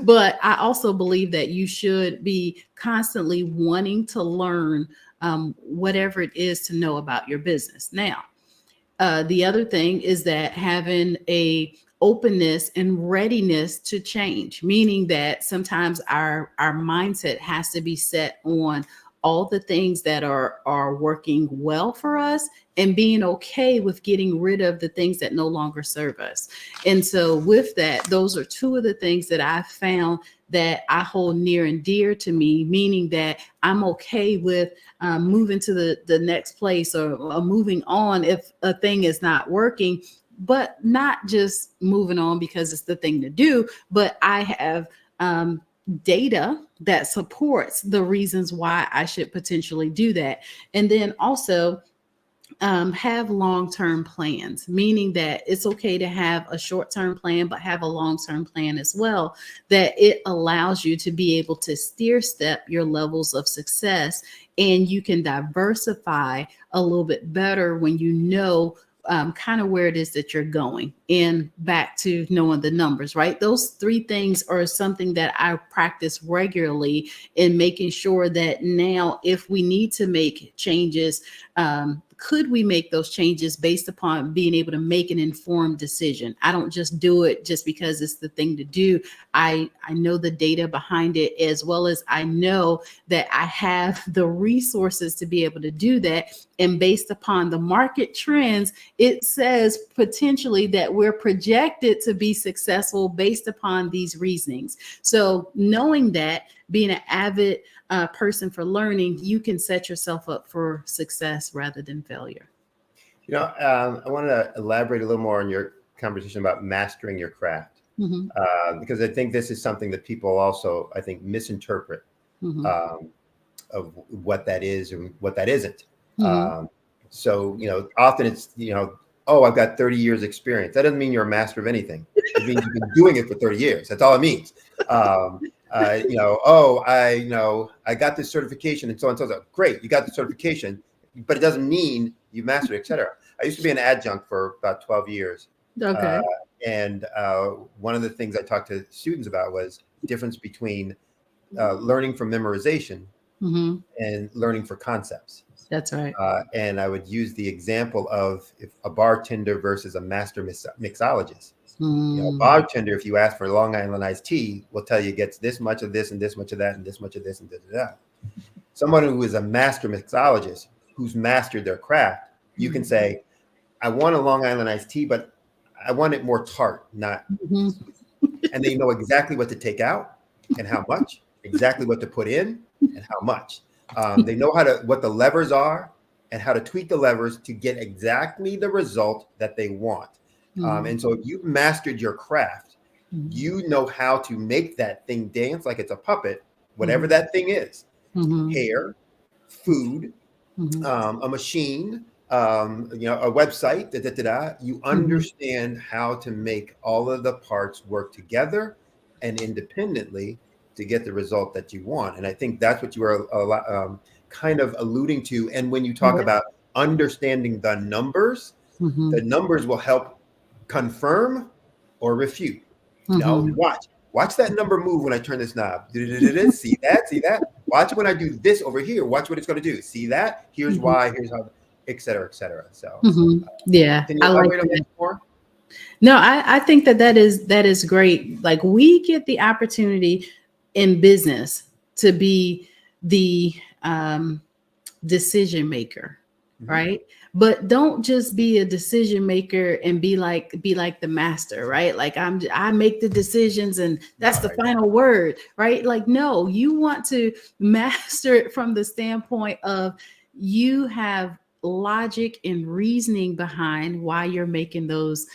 but I also believe that you should be constantly wanting to learn whatever it is to know about your business. Now, the other thing is that having a openness and readiness to change, meaning that sometimes our mindset has to be set on all the things that are working well for us and being okay with getting rid of the things that no longer serve us. And so with that, those are 2 of the things that I found that I hold near and dear to me, meaning that I'm okay with moving to the next place or moving on if a thing is not working, but not just moving on because it's the thing to do, but I have data that supports the reasons why I should potentially do that. And then also have long-term plans, meaning that it's okay to have a short-term plan, but have a long-term plan as well, that it allows you to be able to steer step your levels of success, and you can diversify a little bit better when you know kind of where it is that you're going, and back to knowing the numbers, right? Those 3 things are something that I practice regularly in making sure that now if we need to make changes, could we make those changes based upon being able to make an informed decision? I don't just do it just because it's the thing to do. I know the data behind it, as well as I know that I have the resources to be able to do that. And based upon the market trends, it says potentially that we're projected to be successful based upon these reasonings. So knowing that, being an avid person for learning, you can set yourself up for success rather than failure. I want to elaborate a little more on your conversation about mastering your craft, because I think this is something that people also, I think, misinterpret of what that is and what that isn't. So, often it's, oh, I've got 30 years experience. That doesn't mean you're a master of anything. It means you've been doing it for 30 years. That's all it means. I got this certification and so on and so on. Great, you got the certification, but it doesn't mean you mastered it, et cetera. I used to be an adjunct for about 12 years. Okay. And one of the things I talked to students about was the difference between learning from memorization and learning for concepts. That's right. And I would use the example of if a bartender versus a master mixologist. A bartender, if you ask for Long Island iced tea, will tell you gets this much of this and this much of that and this much of this and that. Someone who is a master mixologist who's mastered their craft, you can say, I want a Long Island iced tea, but I want it more tart, not Mhm. sweet. And they know exactly what to take out and how much, exactly what to put in and how much. They know what the levers are and how to tweak the levers to get exactly the result that they want. And so if you've mastered your craft, you know how to make that thing dance like it's a puppet, whatever that thing is. Hair, food, a machine, a website, you understand how to make all of the parts work together and independently to get the result that you want. And I think that's what you are kind of alluding to. And when you talk about understanding the numbers will help confirm or refute. No, watch that number move when I turn this knob. See that? Watch it when I do this over here. Watch what it's going to do. See that? Here's why, here's how, et cetera, et cetera. So yeah, can you I like elaborate on that. that more? No, I think that is great. Like, we get the opportunity in business to be the decision maker, right? But don't just be a decision maker and be like the master, right? Like, I make the decisions and that's the final word, right? Like, no, you want to master it from the standpoint of you have logic and reasoning behind why you're making those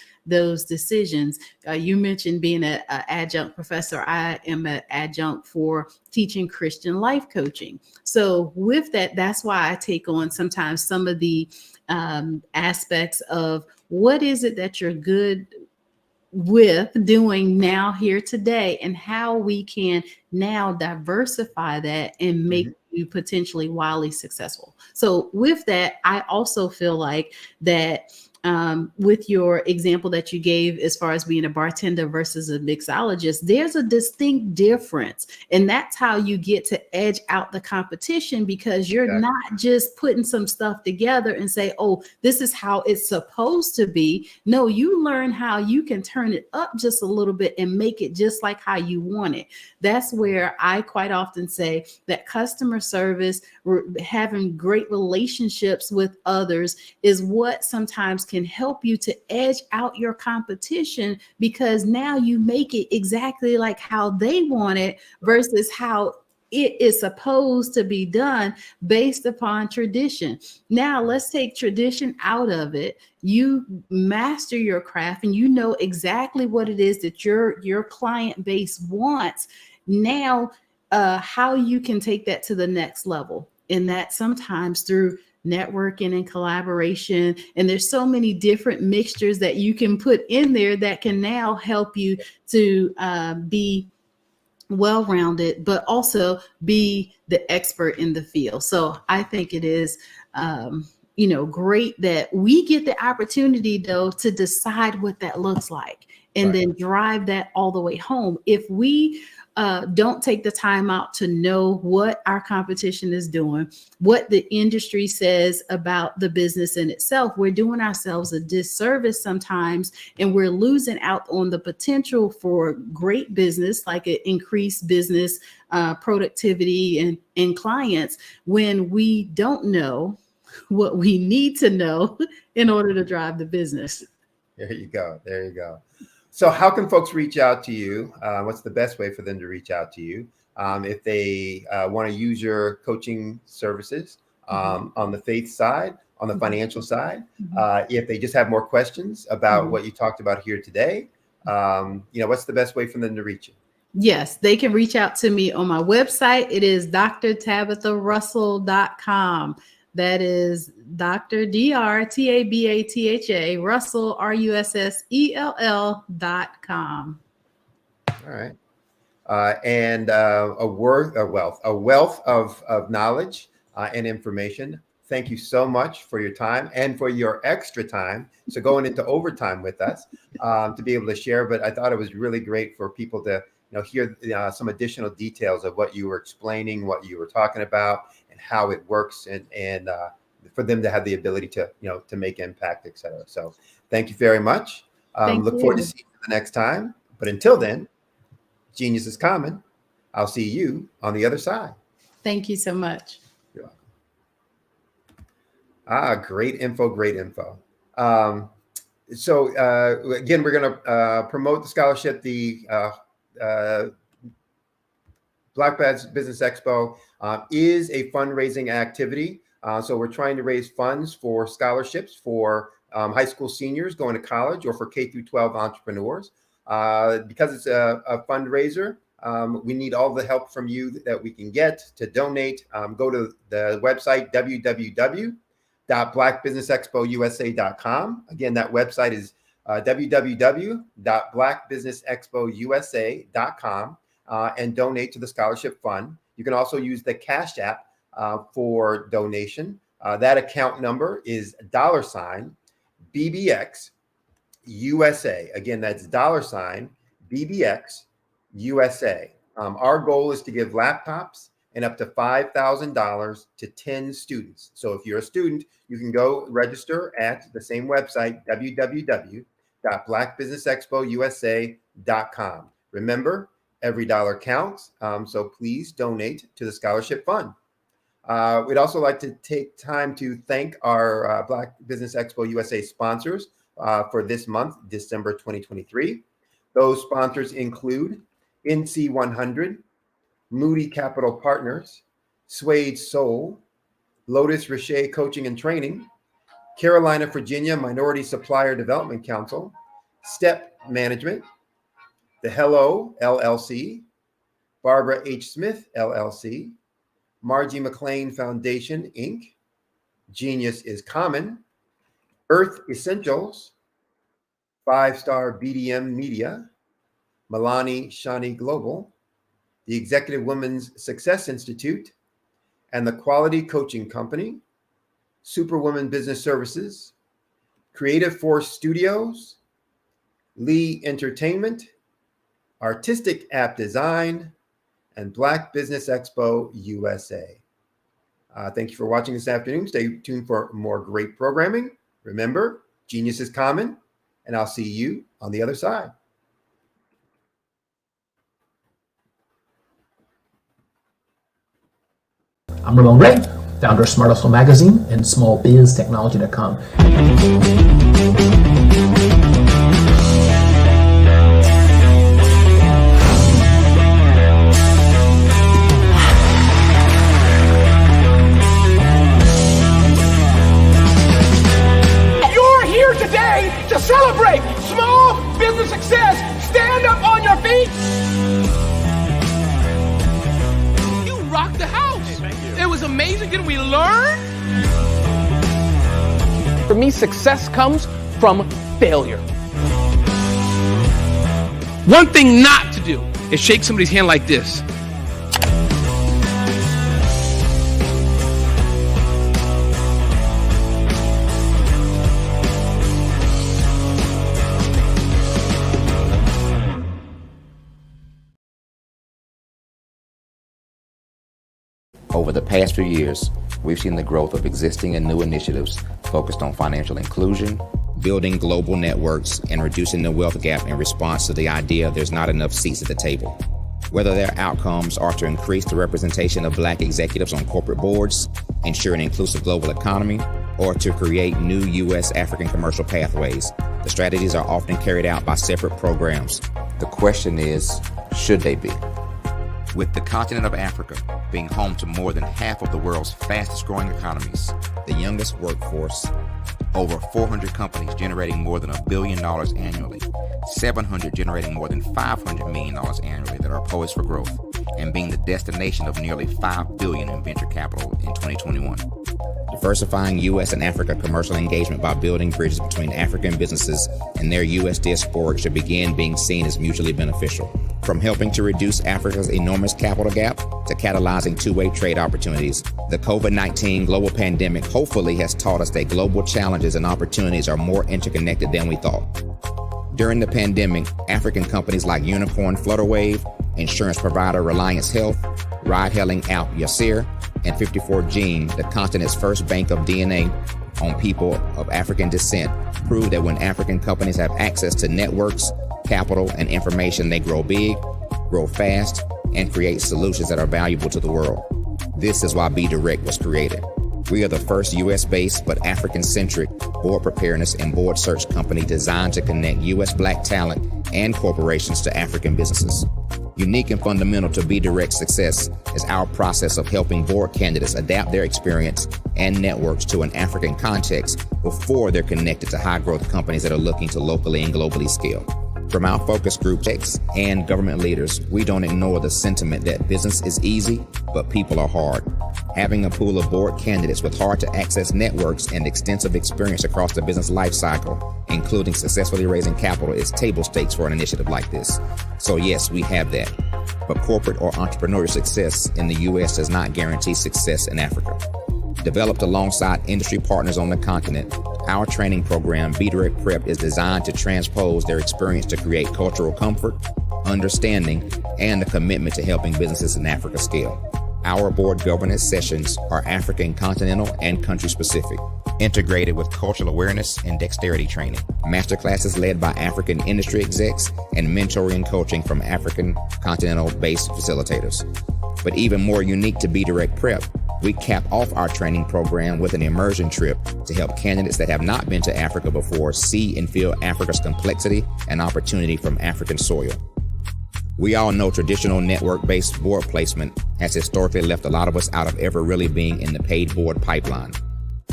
decisions. You mentioned being an adjunct professor. I am an adjunct for teaching Christian life coaching. So with that, that's why I take on sometimes some of the aspects of what is it that you're good with doing now, here, today, and how we can now diversify that and make you potentially wildly successful. So with that, I also feel like that with your example that you gave as far as being a bartender versus a mixologist, there's a distinct difference. And that's how you get to edge out the competition, because you're not just putting some stuff together and say, oh, this is how it's supposed to be. No, you learn how you can turn it up just a little bit and make it just like how you want it. That's where I quite often say that customer service, having great relationships with others, is what sometimes can help you to edge out your competition, because now you make it exactly like how they want it versus how it is supposed to be done based upon tradition. Now let's take tradition out of it. You master your craft and you know exactly what it is that your client base wants. Now, how you can take that to the next level, and that sometimes through networking and collaboration. And there's so many different mixtures that you can put in there that can now help you to be well-rounded, but also be the expert in the field. So I think it is, great that we get the opportunity, though, to decide what that looks like and then drive that all the way home. If we don't take the time out to know what our competition is doing, what the industry says about the business in itself, we're doing ourselves a disservice sometimes, and we're losing out on the potential for great business, like an increased business productivity and clients, when we don't know what we need to know in order to drive the business. There you go. There you go. So how can folks reach out to you? What's the best way for them to reach out to you if they want to use your coaching services on the faith side, on the financial side? If they just have more questions about what you talked about here today, what's the best way for them to reach you? Yes, they can reach out to me on my website. It is drtabitharussell.com. That is Dr. DrTabatha Russell RUSSELL.com. All right. And a wealth of knowledge and information. Thank you so much for your time and for your extra time. So going into overtime with us to be able to share. But I thought it was really great for people to hear some additional details of what you were explaining, what you were talking about, and how it works, and for them to have the ability to to make impact, et cetera. So thank you very much. Look forward to seeing you the next time. But until then, genius is common. I'll see you on the other side. Thank you so much. Great info, great info. So again, we're going to promote the scholarship. The Black Business Expo is a fundraising activity. So we're trying to raise funds for scholarships for high school seniors going to college, or for K through 12 entrepreneurs. Because it's a fundraiser, we need all the help from you that we can get to donate. Go to the website, www.blackbusinessexpousa.com. Again, that website is www.blackbusinessexpousa.com, and donate to the scholarship fund. You can also use the Cash App for donation. That account number is $BBX USA. Again, that's $BBX USA. Our goal is to give laptops and up to $5,000 to 10 students. So if you're a student, you can go register at the same website, www.blackbusinessexpousa.com. Remember, every dollar counts. So please donate to the scholarship fund. We'd also like to take time to thank our Black Business Expo USA sponsors for this month, December 2023. Those sponsors include NC 100, Moody Capital Partners, Suede Soul, Lotus Richer Coaching and Training, Carolina, Virginia Minority Supplier Development Council, Step Management, The Hello LLC, Barbara H. Smith LLC, Margie McLean Foundation, Inc., Genius is Common, Earth Essentials, 5-Star BDM Media, Milani Shani Global, the Executive Women's Success Institute, and the Quality Coaching Company, Superwoman Business Services, Creative Force Studios, Lee Entertainment, Artistic App Design, and Black Business Expo USA. Thank you for watching this afternoon. Stay tuned for more great programming. Remember, genius is common, and I'll see you on the other side. I'm Ramon Ray, founder of Smart Hustle Magazine and smallbiztechnology.com. You're here today to celebrate small business success. Stand up on your feet. You rocked the house. It was amazing. Didn't we learn? For me, success comes from failure. One thing not to do is shake somebody's hand like this. Over the past few years, we've seen the growth of existing and new initiatives focused on financial inclusion, building global networks, and reducing the wealth gap in response to the idea there's not enough seats at the table. Whether their outcomes are to increase the representation of Black executives on corporate boards, ensure an inclusive global economy, or to create new U.S.-African commercial pathways, the strategies are often carried out by separate programs. The question is, should they be? With the continent of Africa being home to more than half of the world's fastest growing economies, the youngest workforce, over 400 companies generating more than $1 billion annually, 700 generating more than $500 million annually that are poised for growth, and being the destination of nearly $5 billion in venture capital in 2021. Diversifying U.S. and Africa commercial engagement by building bridges between African businesses and their U.S. diaspora should begin being seen as mutually beneficial. From helping to reduce Africa's enormous capital gap to catalyzing two-way trade opportunities, the COVID-19 global pandemic hopefully has taught us that global challenges and opportunities are more interconnected than we thought. During the pandemic, African companies like Unicorn Flutterwave, insurance provider Reliance Health, ride-hailing app Yasir, and 54Gene, the continent's first bank of DNA on people of African descent, proved that when African companies have access to networks, capital, and information, they grow big, grow fast, and create solutions that are valuable to the world. This is why Be Direct was created. We are the first U.S.-based but African-centric board preparedness and board search company designed to connect U.S. Black talent and corporations to African businesses. Unique and fundamental to Be Direct's success is our process of helping board candidates adapt their experience and networks to an African context before they're connected to high-growth companies that are looking to locally and globally scale. From our focus groups and government leaders, we don't ignore the sentiment that business is easy, but people are hard. Having a pool of board candidates with hard-to-access networks and extensive experience across the business life cycle, including successfully raising capital, is table stakes for an initiative like this. So yes, we have that. But corporate or entrepreneurial success in the U.S. does not guarantee success in Africa. Developed alongside industry partners on the continent, our training program, Be Direct Prep, is designed to transpose their experience to create cultural comfort, understanding, and a commitment to helping businesses in Africa scale. Our board governance sessions are African, continental, and country-specific, integrated with cultural awareness and dexterity training, masterclasses led by African industry execs, and mentoring and coaching from African continental-based facilitators. But even more unique to Be Direct Prep, we cap off our training program with an immersion trip to help candidates that have not been to Africa before see and feel Africa's complexity and opportunity from African soil. We all know traditional network-based board placement has historically left a lot of us out of ever really being in the paid board pipeline.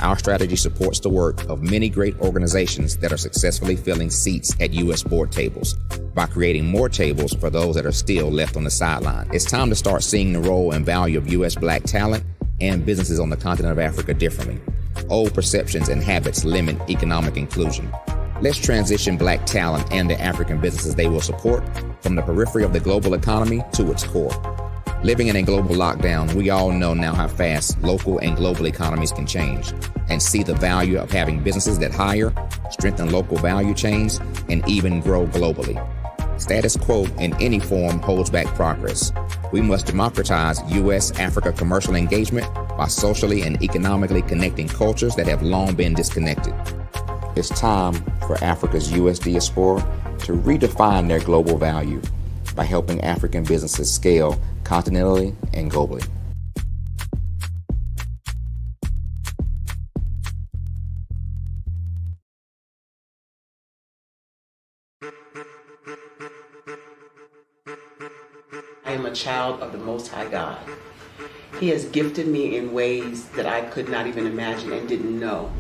Our strategy supports the work of many great organizations that are successfully filling seats at U.S. board tables by creating more tables for those that are still left on the sideline. It's time to start seeing the role and value of U.S. Black talent and businesses on the continent of Africa differently. Old perceptions and habits limit economic inclusion. Let's transition Black talent and the African businesses they will support from the periphery of the global economy to its core. Living in a global lockdown, we all know now how fast local and global economies can change, and see the value of having businesses that hire, strengthen local value chains, and even grow globally. Status quo in any form holds back progress. We must democratize U.S.-Africa commercial engagement by socially and economically connecting cultures that have long been disconnected. It's time for Africa's U.S. diaspora to redefine their global value by helping African businesses scale continentally and globally. I am a child of the Most High God. He has gifted me in ways that I could not even imagine and didn't know.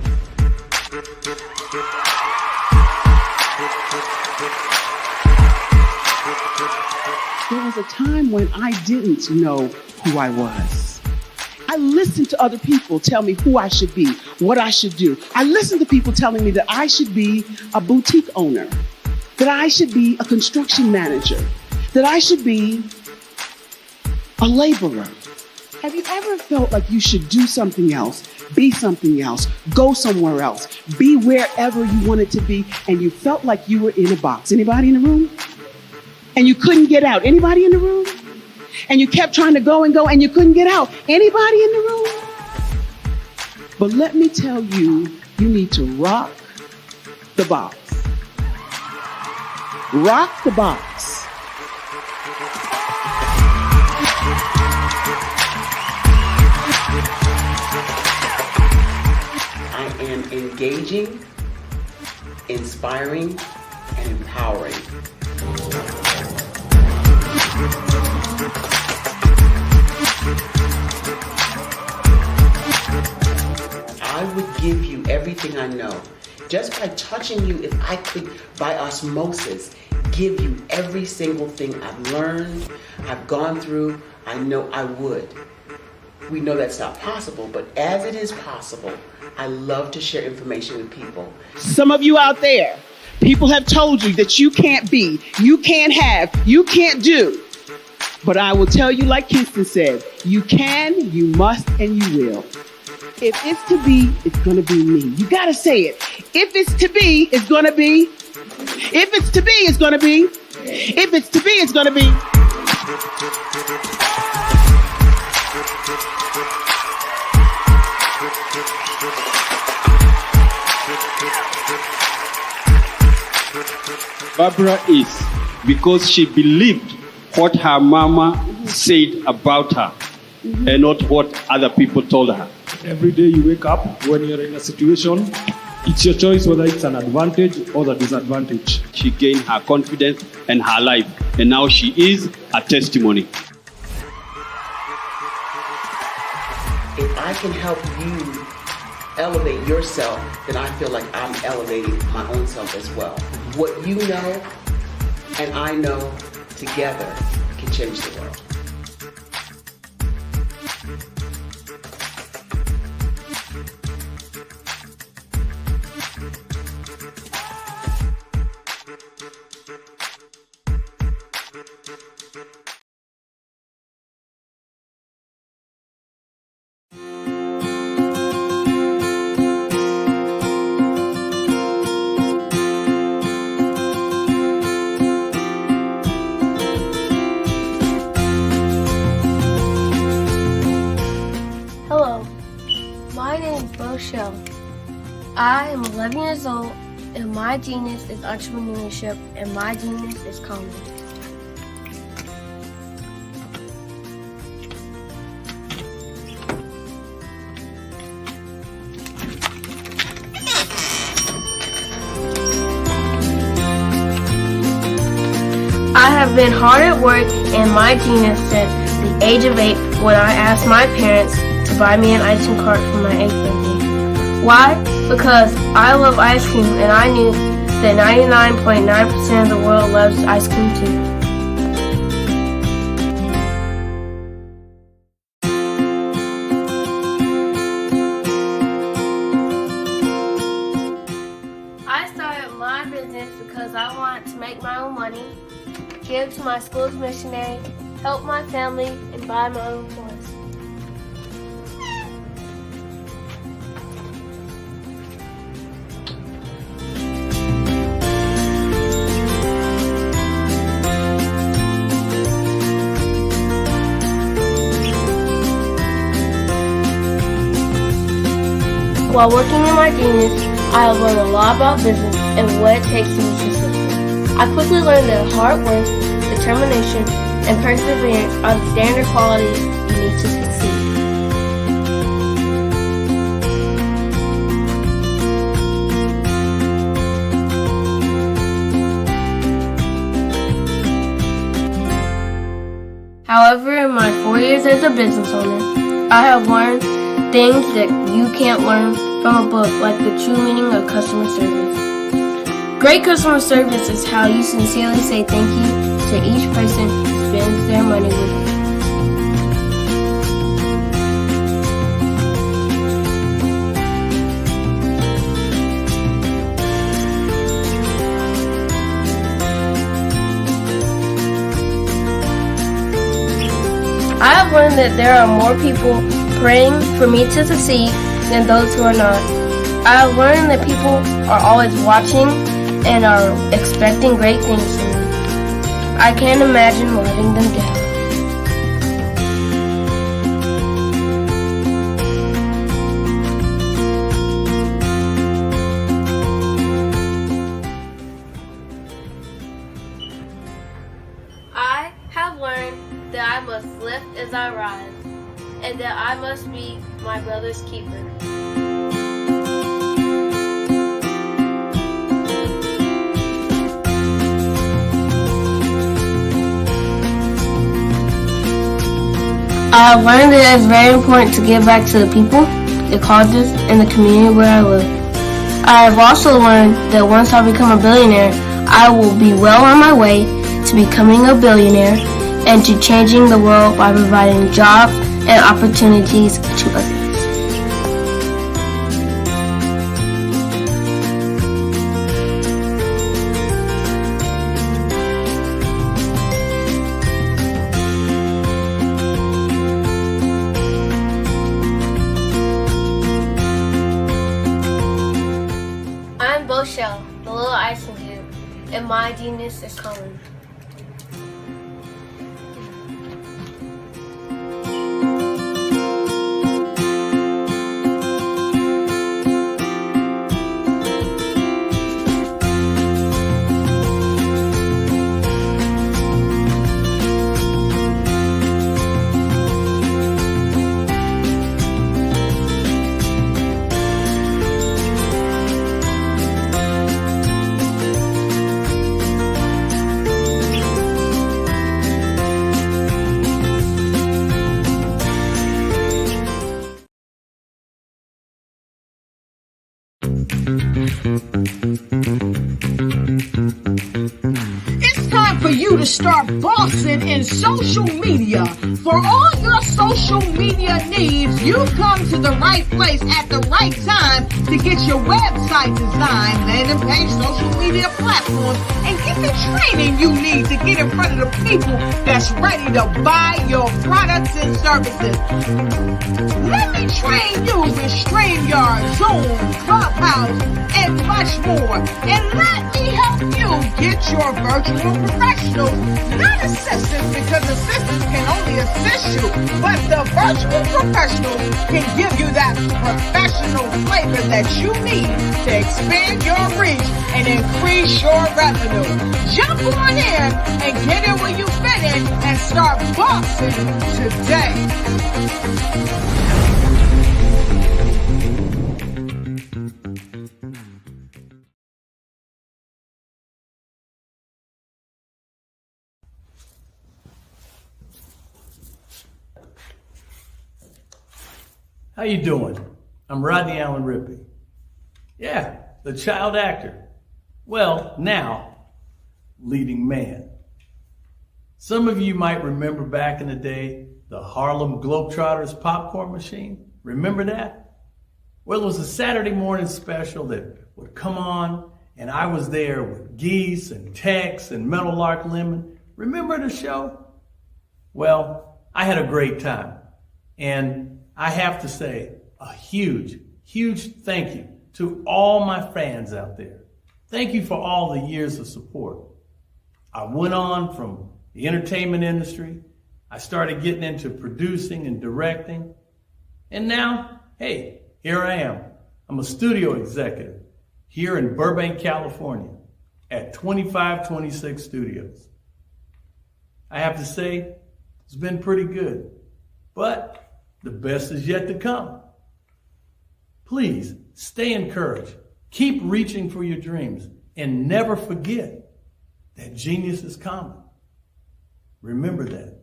There was a time when I didn't know who I was. I listened to other people tell me who I should be, what I should do. I listened to people telling me that I should be a boutique owner, that I should be a construction manager, that I should be a laborer. Have you ever felt like you should do something else, be something else, go somewhere else, be wherever you wanted to be, and you felt like you were in a box? Anybody in the room? And you couldn't get out? Anybody in the room? And you kept trying to go and you couldn't get out? Anybody in the room? But let me tell you, you need to rock the box. Rock the box. I am engaging, inspiring, and empowering. I would give you everything I know. Just by touching you, if I could, by osmosis, give you every single thing I've learned, I've gone through, I know I would. We know that's not possible, but as it is possible, I love to share information with people. Some of you out there, people have told you that you can't be, you can't have, you can't do. But I will tell you, like Kingston said, you can, you must, and you will. If it's to be, it's going to be me. You got to say it. If it's to be, it's going to be. If it's to be, it's going to be. If it's to be, it's going to be. Barbara is because she believed what her mama said about her and not what other people told her. Every day you wake up, when you're in a situation, it's your choice whether it's an advantage or the disadvantage. She gained her confidence and her life, and now she is a testimony. If I can help you elevate yourself, then I feel like I'm elevating my own self as well. What you know and I know together can change the world. Hello, my name is Rochelle. I am 11 years old, and my genius is entrepreneurship, and my genius is comedy. I have been hard at work, and my genius since the age of 8 when I asked my parents to buy me an ice cream cart for my 8th birthday. Why? Because I love ice cream, and I knew that 99.9% of the world loves ice cream too. I started my business because I wanted to make my own money, give to my school's missionary, help my family, and buy my own toys. While working in my genius, I have learned a lot about business and what it takes to be successful. I quickly learned that hard work, determination, and perseverance are the standard qualities you need to succeed. However, in my 4 years as a business owner, I have learned things that you can't learn from a book, like the true meaning of customer service. Great customer service is how you sincerely say thank you to each person who spends their money with you. I have learned that there are more people praying for me to succeed than those who are not. I have learned that people are always watching and are expecting great things from me. I can't imagine letting them down. I have learned that I must lift as I rise, and that I must be my brother's keeper. I have learned that it is very important to give back to the people, the causes, and the community where I live. I have also learned that once I become a billionaire, I will be well on my way to becoming a billionaire and to changing the world by providing jobs and opportunities to others. I'm Boshell, the little icing dude, and my genius is Colin. start bossing in social media. For all your social media needs, you've come to the right place at the right time to get your website designed, landing page, social media platforms, and get the training you need to get in front of the people that's ready to buy your products and services. Let me train you with StreamYard, Zoom, Clubhouse, and much more. And let me help you get your virtual professionals, not assistants, because assistants can only assist you, but the virtual professionals can give you that professional flavor that you need to expand your reach and increase your revenue. Jump on in and get in where you fit in and start bossing today. How you doing? I'm Rodney Allen Rippey. Yeah, the child actor. Well, now, leading man. Some of you might remember back in the day, the Harlem Globetrotters popcorn machine. Remember that? Well, it was a Saturday morning special that would come on, and I was there with Geese and Tex and Meadowlark Lemon. Remember the show? Well, I had a great time. And I have to say a huge, huge thank you to all my fans out there. Thank you for all the years of support. I went on from the entertainment industry. I started getting into producing and directing. And now, hey, here I am. I'm a studio executive here in Burbank, California at 2526 Studios. I have to say, it's been pretty good, but the best is yet to come. Please stay encouraged. Keep reaching for your dreams and never forget that genius is common. Remember that.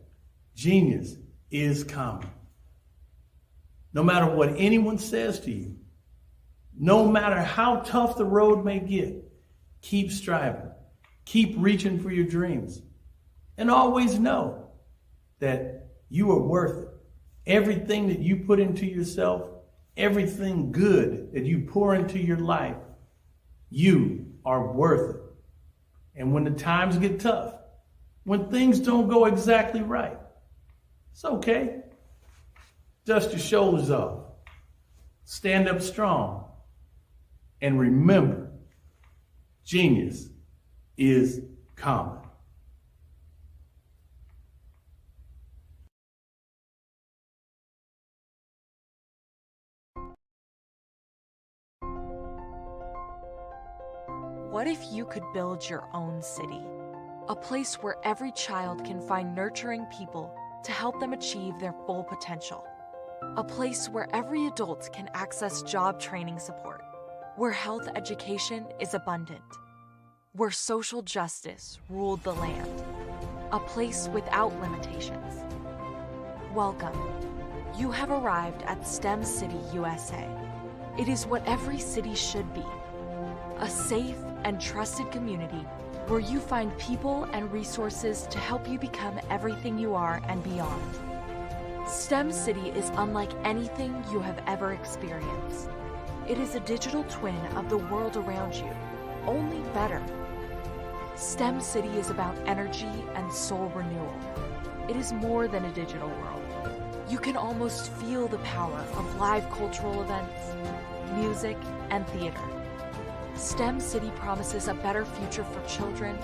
Genius is common. No matter what anyone says to you, no matter how tough the road may get, keep striving. Keep reaching for your dreams. And always know that you are worth it. Everything that you put into yourself, everything good that you pour into your life, you are worth it. And when the times get tough, when things don't go exactly right, it's okay. Dust your shoulders off. Stand up strong. And remember, genius is common. What if you could build your own city? A place where every child can find nurturing people to help them achieve their full potential. A place where every adult can access job training support. Where health education is abundant. Where social justice ruled the land. A place without limitations. Welcome. You have arrived at STEM City, USA. It is what every city should be. A safe and trusted community where you find people and resources to help you become everything you are and beyond. STEM City is unlike anything you have ever experienced. It is a digital twin of the world around you, only better. STEM City is about energy and soul renewal. It is more than a digital world. You can almost feel the power of live cultural events, music, and theater. STEM City promises a better future for children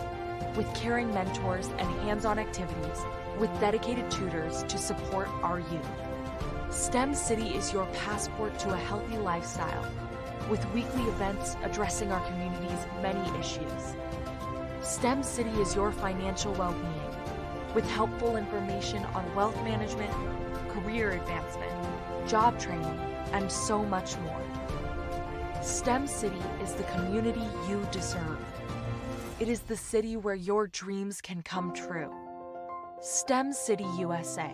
with caring mentors and hands-on activities with dedicated tutors to support our youth. STEM City is your passport to a healthy lifestyle with weekly events addressing our community's many issues. STEM City is your financial well-being with helpful information on wealth management, career advancement, job training, and so much more. STEM City is the community you deserve. It is the city where your dreams can come true. STEM City USA,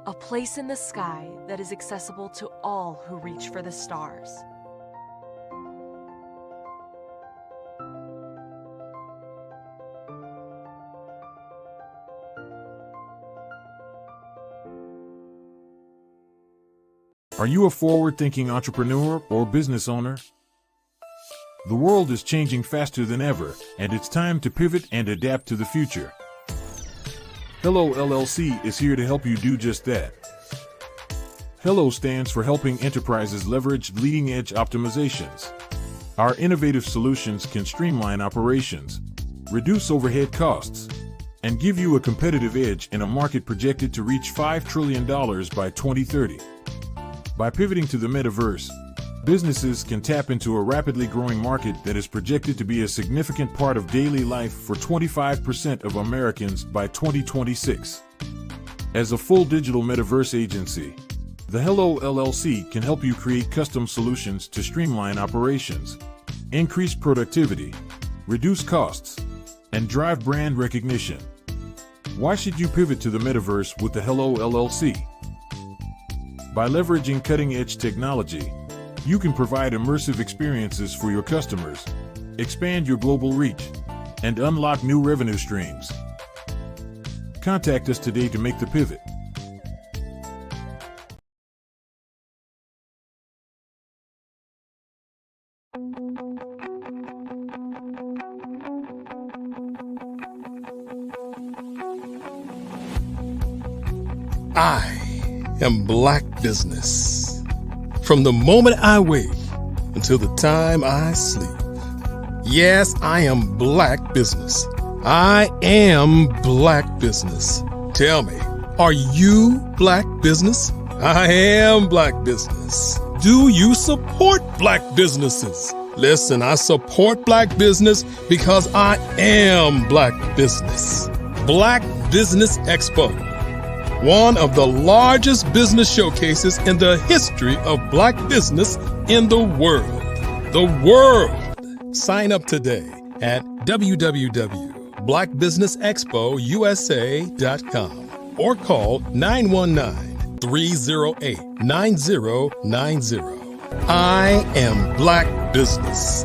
a place in the sky that is accessible to all who reach for the stars. Are you a forward-thinking entrepreneur or business owner? The world is changing faster than ever, and it's time to pivot and adapt to the future. Hello LLC is here to help you do just that. Hello stands for helping enterprises leverage leading-edge optimizations. Our innovative solutions can streamline operations, reduce overhead costs, and give you a competitive edge in a market projected to reach $5 trillion by 2030. By pivoting to the metaverse, businesses can tap into a rapidly growing market that is projected to be a significant part of daily life for 25% of Americans by 2026. As a full digital metaverse agency, the Hello LLC can help you create custom solutions to streamline operations, increase productivity, reduce costs, and drive brand recognition. Why should you pivot to the metaverse with the Hello LLC? By leveraging cutting-edge technology, you can provide immersive experiences for your customers, expand your global reach, and unlock new revenue streams. Contact us today to make the pivot. I am Black Business. From the moment I wake until the time I sleep. Yes, I am Black Business. I am Black Business. Tell me, are you Black Business? I am Black Business. Do you support Black businesses? Listen, I support Black business because I am Black Business. Black Business Expo, one of the largest business showcases in the history of Black business in the world. The world! Sign up today at www.blackbusinessexpousa.com or call 919-308-9090. I am Black Business.